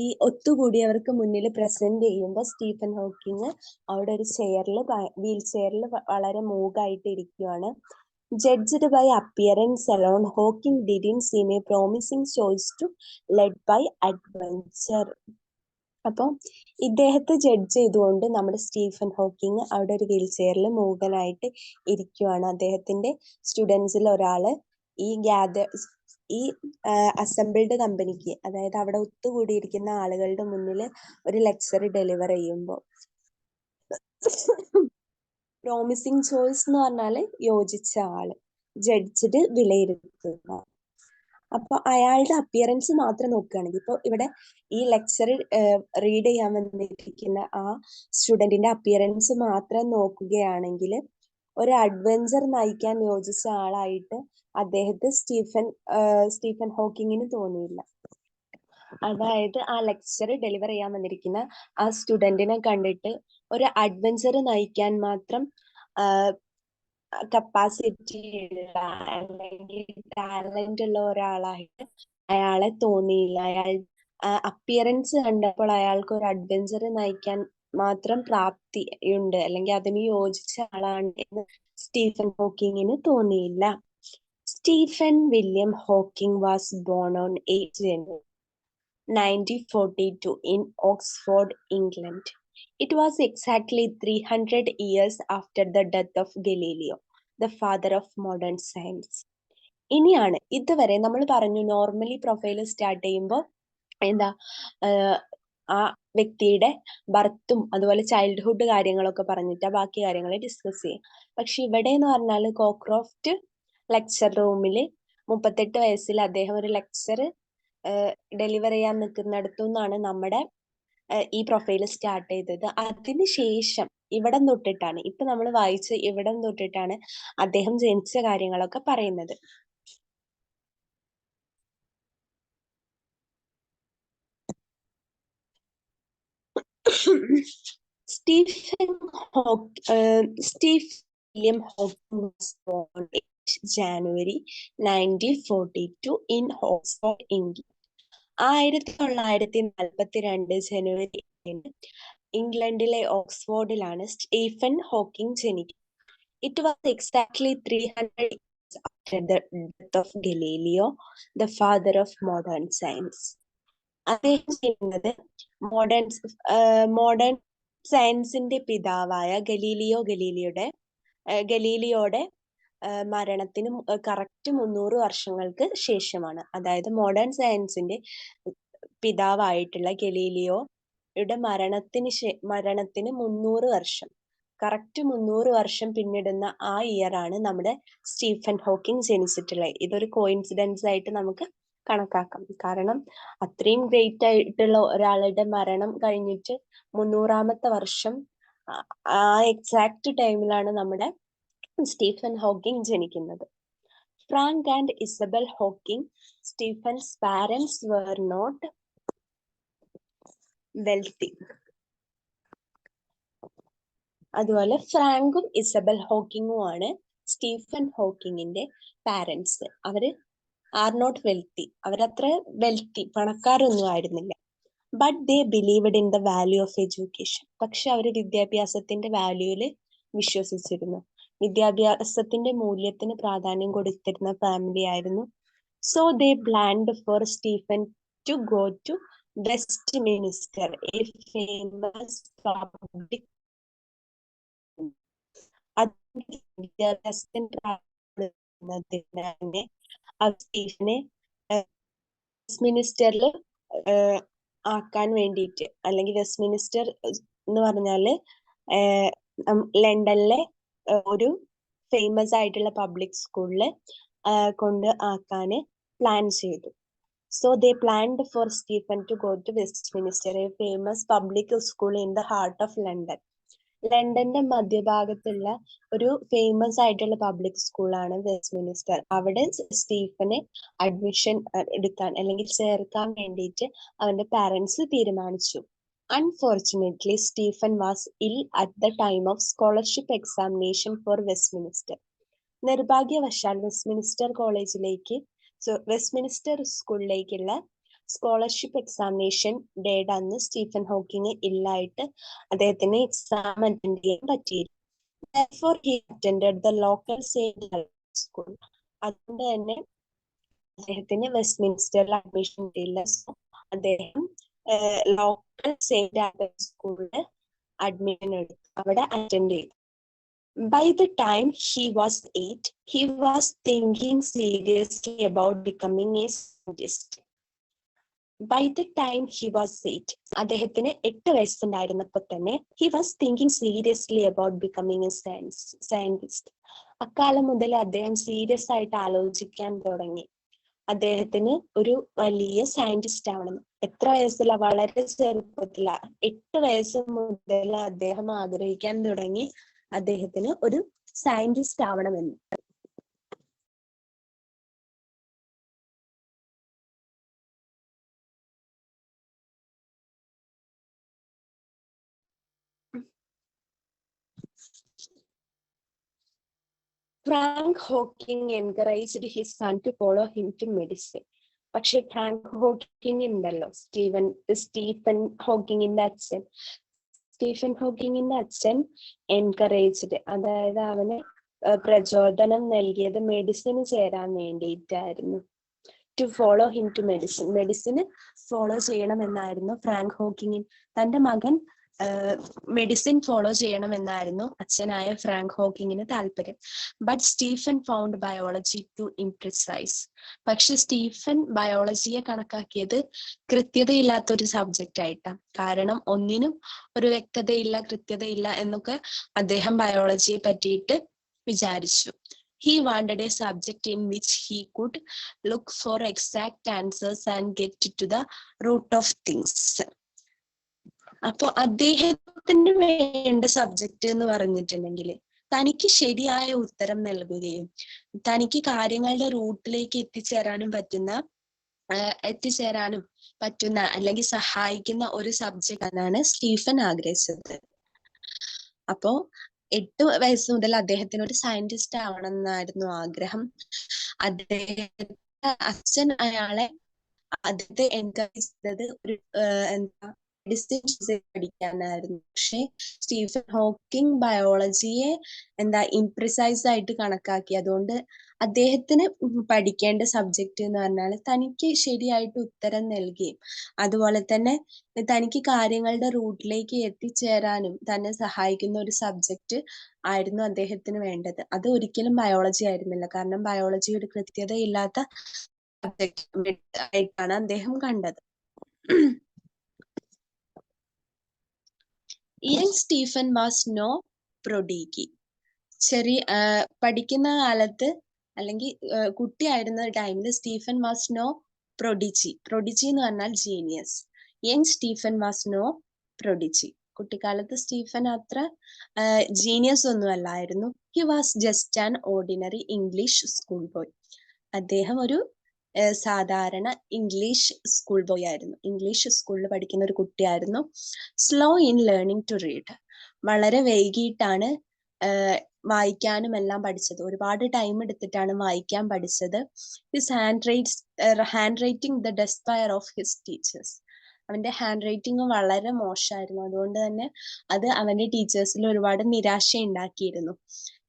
ഈ ഒത്തുകൂടിയവർക്ക് മുന്നിൽ പ്രസന്റ് ചെയ്യുമ്പോൾ സ്റ്റീഫൻ ഹോക്കിംഗ് അവിടെ ഒരു വീൽ ചെയറിൽ വളരെ മൂകായിട്ട് ഇരിക്കുകയാണ്. Judged by appearance alone, Hawking didn't seem a promising choice to led by adventure. അപ്പോൾ ഇദ്ദേഹത്തെ ജഡ്ജ് ചെയ്തുകൊണ്ട് നമ്മുടെ സ്റ്റീഫൻ ഹോക്കിംഗ് അവിടെ ഒരു വീൽ ചെയറിൽ മൂകനായിട്ട് ഇരിക്കുകയാണ്. അദ്ദേഹത്തിന്റെ സ്റ്റുഡൻസിൽ ഒരാള് ഈ അസംബിൾഡ് കമ്പനിക്ക്, അതായത് അവിടെ ഒത്തുകൂടിയിരിക്കുന്ന ആളുകളുടെ മുന്നിൽ ഒരു ലെക്ചർ ഡെലിവർ ചെയ്യുമ്പോൾ, പ്രോമിസിങ് ചോയ്സ് എന്ന് പറഞ്ഞാല് യോജിച്ച ആള്, ജഡ്ജിഡ് വിലയിരുത്തുക. അപ്പൊ അയാളുടെ അപ്പിയറൻസ് മാത്രം നോക്കുകയാണെങ്കിൽ, ഇപ്പൊ ഇവിടെ ഈ ലെക്ചർ റീഡ് ചെയ്യാൻ വന്നിരിക്കുന്ന ആ സ്റ്റുഡന്റിന്റെ അപ്പിയറൻസ് മാത്രം നോക്കുകയാണെങ്കിൽ ഒരു അഡ്വഞ്ചർ നയിക്കാൻ യോജിച്ച ആളായിട്ട് അദ്ദേഹത്തെ സ്റ്റീഫൻ ഹോക്കിങ്ങിന് തോന്നിയില്ല. അതായത് ആ ലെക്ചർ ഡെലിവർ ചെയ്യാൻ വന്നിരിക്കുന്ന ആ സ്റ്റുഡന്റിനെ കണ്ടിട്ട് ഒരു അഡ്വഞ്ചർ നയിക്കാൻ മാത്രം കപ്പാസിറ്റി ഉള്ള അല്ലെങ്കിൽ ടാലന്റ് ഉള്ള ഒരാളായിട്ട് അയാളെ തോന്നിയില്ല. അയാൾ അപ്പിയറൻസ് കണ്ടപ്പോൾ അയാൾക്ക് ഒരു അഡ്വഞ്ചർ നയിക്കാൻ മാത്രം പ്രാപ്തി ഉണ്ട്, അല്ലെങ്കിൽ അതിന് യോജിച്ച ആളാണ് എന്ന് സ്റ്റീഫൻ ഹോക്കിങ്ങിന് തോന്നിയില്ല. Stephen William Hawking was born on 8 January 1942 in Oxford, England. It was exactly 300 years after the death of Galileo, the father of modern science. ഇനിയാണ് ഇതുവരെ നമ്മൾ പറഞ്ഞു, നോർമലി പ്രൊഫൈൽ സ്റ്റാർട്ട് ചെയ്യുമ്പോൾ ആ വ്യക്തിയുടെ ബർത്തും അതുപോലെ ചൈൽഡ്ഹുഡ് കാര്യങ്ങളൊക്കെ പറഞ്ഞിട്ട് ബാക്കി കാര്യങ്ങൾ ഡിസ്കസ് ചെയ്യും. പക്ഷെ ഇവിടെ എന്ന് പറഞ്ഞാൽ കോക്രോഫ്റ്റ് ലെക്ചർ റൂമിൽ 38 വയസ്സിൽ അദ്ദേഹം ഒരു ലെക്ചർ ഡെലിവർ ചെയ്യാൻ നിൽക്കുന്നിടത്തു നിന്നാണ് നമ്മുടെ ഈ പ്രൊഫൈൽ സ്റ്റാർട്ട് ചെയ്തത്. അതിനുശേഷം ഇവിടം തൊട്ടിട്ടാണ്, ഇപ്പൊ നമ്മൾ വായിച്ച ഇവിടം തൊട്ടിട്ടാണ് അദ്ദേഹം ജനിച്ച കാര്യങ്ങളൊക്കെ പറയുന്നത്. Stephen William Hawking was born in January 1942 in Oxford, England. 1942 ജനുവരി 7 ഇംഗ്ലണ്ടിലെ ഓക്സ്ഫോർഡിലാണ് സ്റ്റീഫൻ ഹോക്കിംഗ് ജനിക്കുന്നത്. It was exactly 300 years after the death of Galileo, the father of modern science. അദ്ദേഹം ചെയ്യുന്നത് മോഡേൺ സയൻസിന്റെ പിതാവായ ഗലീലിയോയുടെ മരണത്തിന് കറക്റ്റ് 300 വർഷങ്ങൾക്ക് ശേഷമാണ്. അതായത് മോഡേൺ സയൻസിന്റെ പിതാവായിട്ടുള്ള ഗലീലിയോയുടെ മരണത്തിന് 300 വർഷം, കറക്റ്റ് 300 വർഷം പിന്നിടുന്ന ആ ഇയർ ആണ് നമ്മുടെ സ്റ്റീഫൻ ഹോക്കിംഗ് ജനിച്ചിട്ടുള്ളത്. ഇതൊരു കോയിൻസിഡൻസ് ആയിട്ട് നമുക്ക് കണക്കാക്കാം. കാരണം അത്രയും ഗ്രേറ്റ് ആയിട്ടുള്ള ഒരാളുടെ മരണം കഴിഞ്ഞിട്ട് 300ാമത്തെ വർഷം ആ എക്സാക്ട് ടൈമിലാണ് നമ്മുടെ സ്റ്റീഫൻ ഹോക്കിംഗ് ജനിക്കുന്നത്. Frank and Isabel Hawking, Stephen's parents were not wealthy. അതുപോലെ ഫ്രാങ്കും ഇസബൽ ഹോക്കിങ്ങും ആണ് സ്റ്റീഫൻ ഹോക്കിങ്ങിന്റെ പാരന്റ്സ്. അവര് ആർ നോട്ട് വെൽത്തി, അവരത്ര പണക്കാരൊന്നും ആയിരുന്നില്ല. But they believed in the value of education. പക്ഷെ അവർ വിദ്യാഭ്യാസത്തിന്റെ വാല്യൂല് വിശ്വസിച്ചിരുന്നു. വിദ്യാഭ്യാസത്തിന്റെ മൂല്യത്തിന് പ്രാധാന്യം കൊടുത്തിരുന്ന ഫാമിലി ആയിരുന്നു. So they planned for Stephen to go to Westminster, a famous public. വിദ്യാഭ്യാസത്തിന് സ്റ്റീഫനെ വെസ്റ്റ്മിനിസ്റ്ററിൽ ആക്കാൻ വേണ്ടിയിട്ട്, അല്ലെങ്കിൽ വെസ്റ്റ്മിനിസ്റ്റർ എന്ന് പറഞ്ഞാല് ലണ്ടനിലെ ഒരു ഫേമസ് ആയിട്ടുള്ള പബ്ലിക് സ്കൂളില് കൊണ്ട് ആക്കാന് പ്ലാൻ ചെയ്തു. So they planned for Stephen to go to Westminster, a famous public school in the heart of London. ലണ്ടന്റെ മധ്യഭാഗത്തുള്ള ഒരു ഫേമസ് ആയിട്ടുള്ള പബ്ലിക് സ്കൂളാണ് വെസ്റ്റ്മിനിസ്റ്റർ. അവിടെ സ്റ്റീഫനെ അഡ്മിഷൻ എടുക്കാൻ അല്ലെങ്കിൽ ചേർക്കാൻ വേണ്ടിയിട്ട് അവന്റെ പാരന്റ്സ് തീരുമാനിച്ചു. Unfortunately, Stephen was ill at the time of scholarship examination for Westminster. നിർഭാഗ്യവശാൽ വെസ്റ്റ്മിനിസ്റ്റർ സ്കൂളിലേക്കുള്ള സ്കോളർഷിപ്പ് എക്സാമിനേഷൻ ഡേറ്റ് അന്ന് സ്റ്റീഫൻ ഹോക്കിങ് ഇല്ലായിട്ട് അദ്ദേഹത്തിന് എക്സാം അറ്റൻഡ് ചെയ്യാൻ പറ്റിയില്ല. Therefore, he attended the local St. Albans school. അതുകൊണ്ട് തന്നെ അദ്ദേഹത്തിന് വെസ്റ്റ്മിനിസ്റ്ററിൽ അഡ്മിഷൻ കിട്ടിയില്ല. സോ അദ്ദേഹം ലോക്കൽ സെയിന്റ് ആൽബർട്ട് സ്കൂളില് അഡ്മിഷൻ എടുത്തു, അവിടെ അറ്റൻഡ് ചെയ്തു. By the time he was 8, he was thinking seriously about becoming a scientist. By the time he was 8, അദ്ദേഹത്തിന് 8 വയസ്സുണ്ടായിരുന്നപ്പോൾ തന്നെ he was thinking seriously about becoming a scientist. അക്കാലം മുതൽ അദ്ദേഹം serious ആയിട്ട് ആലോചിക്കാൻ തുടങ്ങി. അദ്ദേഹത്തിന് ഒരു വലിയ സയന്റിസ്റ്റ് ആവണം. എത്ര വയസ്സില? വളരെ ചെറുപ്പത്തില, 8 വയസ്സ് മുതൽ അദ്ദേഹം ആഗ്രഹിക്കാൻ തുടങ്ങി അദ്ദേഹത്തിന് ഒരു സയന്റിസ്റ്റ് ആവണമെന്ന്. Frank Hawking encouraged his son to follow him to medicine. പക്ഷെ ഫ്രാങ്ക് ഹോക്കിംഗ് ഉണ്ടല്ലോ, സ്റ്റീഫൻ ഹോക്കിങ്ങിന്റെ അച്ഛൻ എൻകറേജ്ഡ്, അതായത് അവന് പ്രചോദനം നൽകിയത് മെഡിസിന് ചേരാൻ വേണ്ടിയിട്ടായിരുന്നു. ടു ഫോളോ ഹിം ടു മെഡിസിന് ഫോളോ ചെയ്യണമെന്നായിരുന്നു ഫ്രാങ്ക് ഹോക്കിങ്ങിന്. തന്റെ മകൻ മെഡിസിൻ ഫോളോ ചെയ്യണമെന്നായിരുന്നു അച്ഛനായ ഫ്രാങ്ക് ഹോക്കിങ്ങിന് താല്പര്യം. But Stephen found biology too imprecise. പക്ഷെ സ്റ്റീഫൻ ബയോളജിയെ കണക്കാക്കിയത് കൃത്യതയില്ലാത്തൊരു സബ്ജക്റ്റ് ആയിട്ടാണ്. കാരണം ഒന്നിനും ഒരു വ്യക്തതയില്ല, കൃത്യതയില്ല എന്നൊക്കെ അദ്ദേഹം ബയോളജിയെ പറ്റിയിട്ട് വിചാരിച്ചു. He wanted a subject in which he could look for exact answers and get to the root of things. അപ്പൊ അദ്ദേഹത്തിന് വേണ്ട സബ്ജക്റ്റ് എന്ന് പറഞ്ഞിട്ടുണ്ടെങ്കിൽ തനിക്ക് ശരിയായ ഉത്തരം നൽകുകയും തനിക്ക് കാര്യങ്ങളുടെ റൂട്ടിലേക്ക് എത്തിച്ചേരാനും പറ്റുന്ന അല്ലെങ്കിൽ സഹായിക്കുന്ന ഒരു സബ്ജക്റ്റ് ആണ് സ്റ്റീഫൻ ആഗ്രഹിച്ചത്. അപ്പോ 8 വയസ്സ് മുതൽ അദ്ദേഹത്തിന് ഒരു സയന്റിസ്റ്റ് ആവണം എന്നായിരുന്നു ആഗ്രഹം. അദ്ദേഹത്തിന്റെ അച്ഛൻ അദ്ദേഹത്തെ എൻകറേജ് ചെയ്തത് മെഡിസിൻ പഠിക്കാനായിരുന്നു. പക്ഷെ സ്റ്റീഫൻ ഹോക്കിംഗ് ബയോളജിയെ ഇംപ്രിസൈസ് ആയിട്ട് കണക്കാക്കി. അതുകൊണ്ട് അദ്ദേഹത്തിന് പഠിക്കേണ്ട സബ്ജക്റ്റ് എന്ന് പറഞ്ഞാൽ തനിക്ക് ശരിയായിട്ട് ഉത്തരം നൽകുകയും അതുപോലെ തന്നെ തനിക്ക് കാര്യങ്ങളുടെ റൂട്ടിലേക്ക് എത്തിച്ചേരാനും തന്നെ സഹായിക്കുന്ന ഒരു സബ്ജക്റ്റ് ആയിരുന്നു അദ്ദേഹത്തിന് വേണ്ടത്. അത് ഒരിക്കലും ബയോളജി ആയിരുന്നില്ല. കാരണം ബയോളജി ഒരു കൃത്യതയില്ലാത്ത സബ്ജക്റ്റ് ആയിട്ടാണ് അദ്ദേഹം കണ്ടത്. Young Stephen was no prodigy. പഠിക്കുന്ന കാലത്ത് അല്ലെങ്കിൽ കുട്ടിയായിരുന്ന ടൈമിൽ Stephen was no prodigy. Prodigy എന്ന് പറഞ്ഞാൽ genius. Young Stephen was no prodigy. കുട്ടിക്കാലത്ത് സ്റ്റീഫൻ അത്ര ജീനിയസ് ഒന്നും അല്ലായിരുന്നു. He was just an ordinary English school boy. അദ്ദേഹം ഒരു സാധാരണ ഇംഗ്ലീഷ് സ്കൂൾ ബോയ് ആയിരുന്നു. ഇംഗ്ലീഷ് സ്കൂളിൽ പഠിക്കുന്ന ഒരു കുട്ടിയായിരുന്നു. Slow in learning to read. വളരെ വൈകിട്ടാണ് വായിക്കാനും എല്ലാം പഠിച്ചത്. ഒരുപാട് ടൈം എടുത്തിട്ടാണ് വായിക്കാൻ പഠിച്ചത്. His hand writing the despair of his teachers. അവന്റെ ഹാൻഡ് റൈറ്റിംഗ് വളരെ മോശമായിരുന്നു. അതുകൊണ്ട് തന്നെ അത് അവന്റെ ടീച്ചേഴ്സിൽ ഒരുപാട് നിരാശ ഉണ്ടാക്കിയിരുന്നു.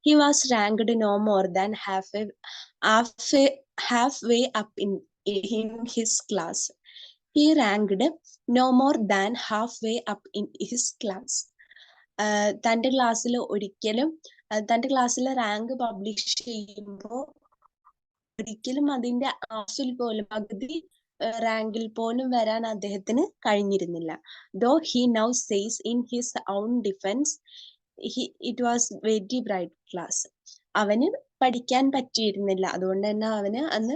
He was ranked no more than halfway up in his class. He ranked no more than halfway up in his class. തന്റെ ക്ലാസ്സിൽ ഒരിക്കലും തന്റെ ക്ലാസ്സിലെ റാങ്ക് പബ്ലിഷ് ചെയ്യുമ്പോൾ ഒരിക്കലും അതിന്റെ ഹാഫിൽ പോലും പകുതി റാങ്കിൽ പോലും വരാൻ അദ്ദേഹത്തിന് കഴിഞ്ഞിരുന്നില്ല. Though he now says in his own defence it was very bright class. അവന് പഠിക്കാൻ പറ്റിയിരുന്നില്ല. അതുകൊണ്ട് തന്നെ അവന് അന്ന്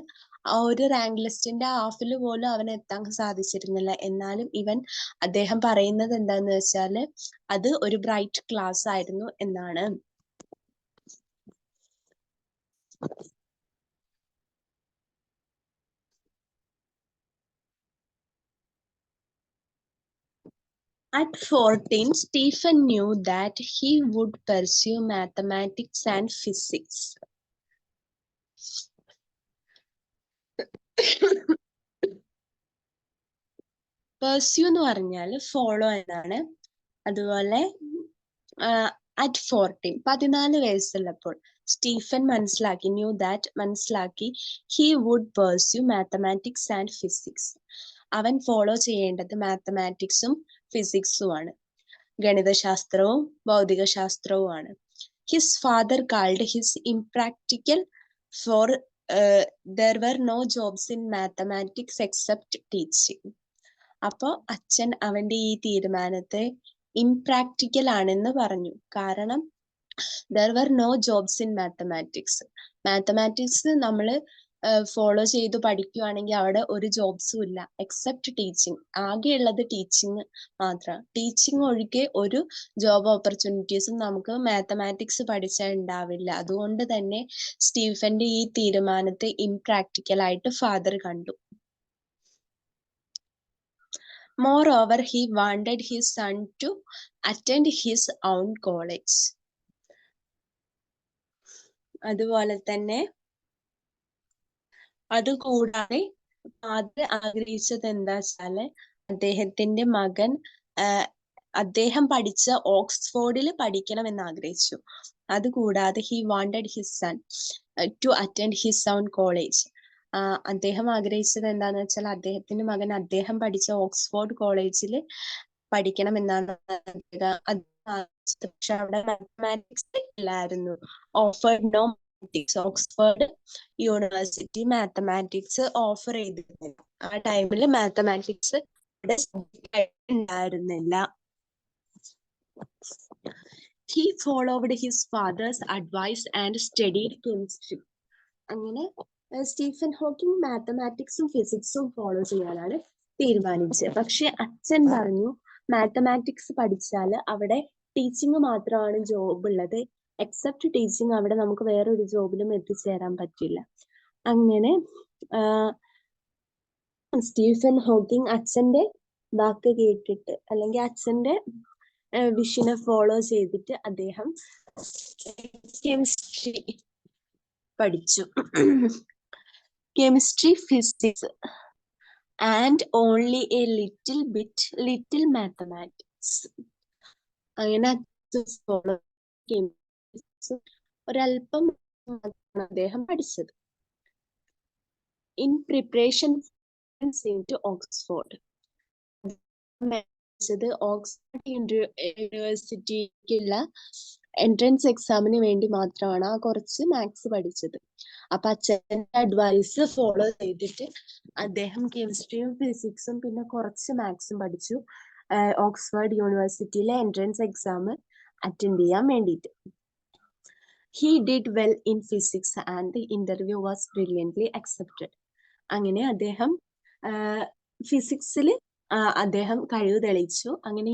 ആ ഒരു റാങ്ക് ലിസ്റ്റിന്റെ ഹാഫിൽ പോലും അവന് എത്താൻ സാധിച്ചിരുന്നില്ല. എന്നാലും അദ്ദേഹം പറയുന്നത് എന്താന്ന് വെച്ചാല് അത് ഒരു ബ്രൈറ്റ് ക്ലാസ് ആയിരുന്നു എന്നാണ്. At 14, Stephen knew that he would pursue mathematics and physics. Pursue എന്ന് പറഞ്ഞാൽ ഫോളോ എന്നാണ്. അതുപോലെ at 14, 14 വയസ്സുള്ളപ്പോൾ സ്റ്റീഫൻ മനസ്സിലാക്കി he would pursue mathematics and physics. അവൻ ഫോളോ ചെയ്യേണ്ടത് മാത്തമാറ്റിക്സും ഫിസിക്സുമാണ്, ഗണിതശാസ്ത്രവും ഭൗതികശാസ്ത്രവുമാണ്. His father called his impractical for there were no jobs in mathematics except teaching. അപ്പോൾ അച്ഛൻ അവന്റെ ഈ തീരുമാനത്തെ ഇംപ്രാക്ടിക്കൽ ആണെന്ന് പറഞ്ഞു. കാരണം there were no jobs in mathematics. Mathematics നമ്മൾ ഫോളോ ചെയ്ത് പഠിക്കുകയാണെങ്കിൽ അവിടെ ഒരു ജോബ്സും ഇല്ല എക്സെപ്റ്റ് ടീച്ചിങ്. ആകെയുള്ളത് ടീച്ചിങ് മാത്രം. ടീച്ചിങ് ഒഴികെ ഒരു ജോബ് ഓപ്പർച്യൂണിറ്റീസും നമുക്ക് മാത്തമാറ്റിക്സ് പഠിച്ചാൽ ഉണ്ടാവില്ല. അതുകൊണ്ട് തന്നെ സ്റ്റീഫന്റെ ഈ തീരുമാനത്തെ ഇംപ്രാക്ടിക്കൽ ആയിട്ട് ഫാദർ കണ്ടു. Moreover, he wanted his son to attend his own college. അതുപോലെ തന്നെ അതുകൂടാതെ ഫാദർ ആഗ്രഹിച്ചത് എന്താ വെച്ചാല് അദ്ദേഹത്തിന്റെ മകൻ അദ്ദേഹം പഠിച്ച ഓക്സ്ഫോർഡിൽ പഠിക്കണം എന്ന് ആഗ്രഹിച്ചു. അതുകൂടാതെ he wanted his son to attend his own college. അദ്ദേഹം ആഗ്രഹിച്ചത് എന്താന്ന് വെച്ചാൽ അദ്ദേഹത്തിന്റെ മകൻ അദ്ദേഹം പഠിച്ച ഓക്സ്ഫോർഡ് കോളേജിൽ പഠിക്കണം എന്നാണ്. പക്ഷെ അവിടെ മാത്തമാറ്റിക്സ് ഇല്ലായിരുന്നു. ഓക്സ്ഫോർഡ് യൂണിവേഴ്സിറ്റി മാത്തമാറ്റിക്സ് ഓഫർ ചെയ്തിരുന്നില്ല. ആ ടൈമിൽ മാത്തമാറ്റിക്സ് ഉണ്ടായിരുന്നില്ല. He followed his father's advice and studied chemistry. അങ്ങനെ സ്റ്റീഫൻ ഹോക്കിംഗ് മാത്തമാറ്റിക്സും ഫിസിക്സും ഫോളോ ചെയ്യാനാണ് തീരുമാനിച്ചത്. പക്ഷെ അച്ഛൻ പറഞ്ഞു മാത്തമാറ്റിക്സ് പഠിച്ചാൽ അവിടെ ടീച്ചിങ് മാത്രമാണ് ജോബ് ഉള്ളത്. എക്സെപ്റ്റ് ടീച്ചിങ് അവിടെ നമുക്ക് വേറൊരു ജോബിലും എത്തിച്ചേരാൻ പറ്റില്ല. അങ്ങനെ സ്റ്റീഫൻ ഹോക്കിംഗ് അച്ഛന്റെ വാക്ക് കേട്ടിട്ട് അല്ലെങ്കിൽ അച്ഛന്റെ വിഷനെ ഫോളോ ചെയ്തിട്ട് അദ്ദേഹം കെമിസ്ട്രി പഠിച്ചു. Chemistry, physics and only a little mathematics. അങ്ങനെ ഒരല്പം അദ്ദേഹം പഠിച്ചത്. In preparation to Oxford, Oxford യൂണിവേഴ്സിറ്റിക്കുള്ള എൻട്രൻസ് എക്സാമിന് വേണ്ടി മാത്രമാണ് ആ കുറച്ച് മാത്സ് പഠിച്ചത്. അപ്പൊ അച്ഛൻ്റെ അഡ്വൈസ് ഫോളോ ചെയ്തിട്ട് അദ്ദേഹം കെമിസ്ട്രിയും ഫിസിക്സും പിന്നെ കുറച്ച് മാത്സും പഠിച്ചു ഓക്സ്ഫോർഡ് യൂണിവേഴ്സിറ്റിയിലെ എൻട്രൻസ് എക്സാം അറ്റൻഡ് ചെയ്യാൻ വേണ്ടിയിട്ട്. He did well in physics and the interview was brilliantly accepted. അങ്ങനെ അദ്ദേഹം ഫിസിക്സിൽ അദ്ദേഹം കഴിവ് തെളിയിച്ചു. അങ്ങനെ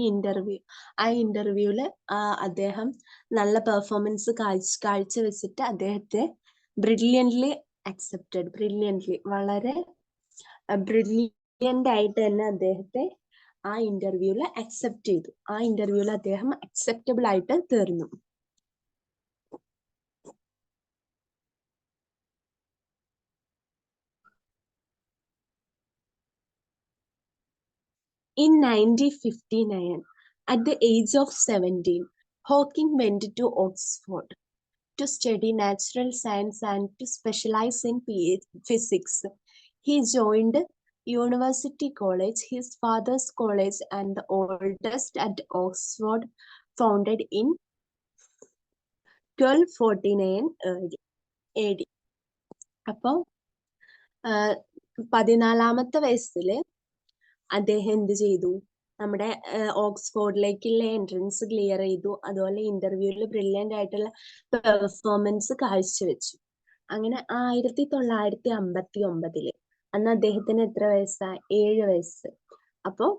ഇന്റർവ്യൂവിൽ അദ്ദേഹം നല്ല പെർഫോമൻസ് കാഴ്ചവെച്ചിട്ട് അദ്ദേഹത്തെ ബ്രില്യൻ്റ്ലി അക്സെപ്റ്റഡ്, വളരെ ബ്രില്യൻ്റ് ആയിട്ട് തന്നെ അദ്ദേഹത്തെ ആ ഇന്റർവ്യൂവിൽ അക്സെപ്റ്റ് ചെയ്തു. ആ ഇന്റർവ്യൂവിൽ അദ്ദേഹം അക്സെപ്റ്റബിൾ ആയിട്ട് തീർന്നു. In 1959, at the age of 17, Hawking went to Oxford to study natural science and to specialize in physics. He joined University College, his father's college and the oldest at Oxford, founded in 1249 AD. അപ്പോൾ 14-ാമത്തെ വയസ്സിൽ അദ്ദേഹം എന്ത് ചെയ്തു? നമ്മുടെ ഓക്സ്ഫോർഡിലേക്കുള്ള entrance clear ചെയ്തു. അതുപോലെ ഇന്റർവ്യൂവിൽ brilliant ആയിട്ടുള്ള പെർഫോമൻസ് കാഴ്ചവെച്ചു. അങ്ങനെ 1959 അന്ന് അദ്ദേഹത്തിന് എത്ര വയസ്സാ? 7 വയസ്സ്. അപ്പോൾ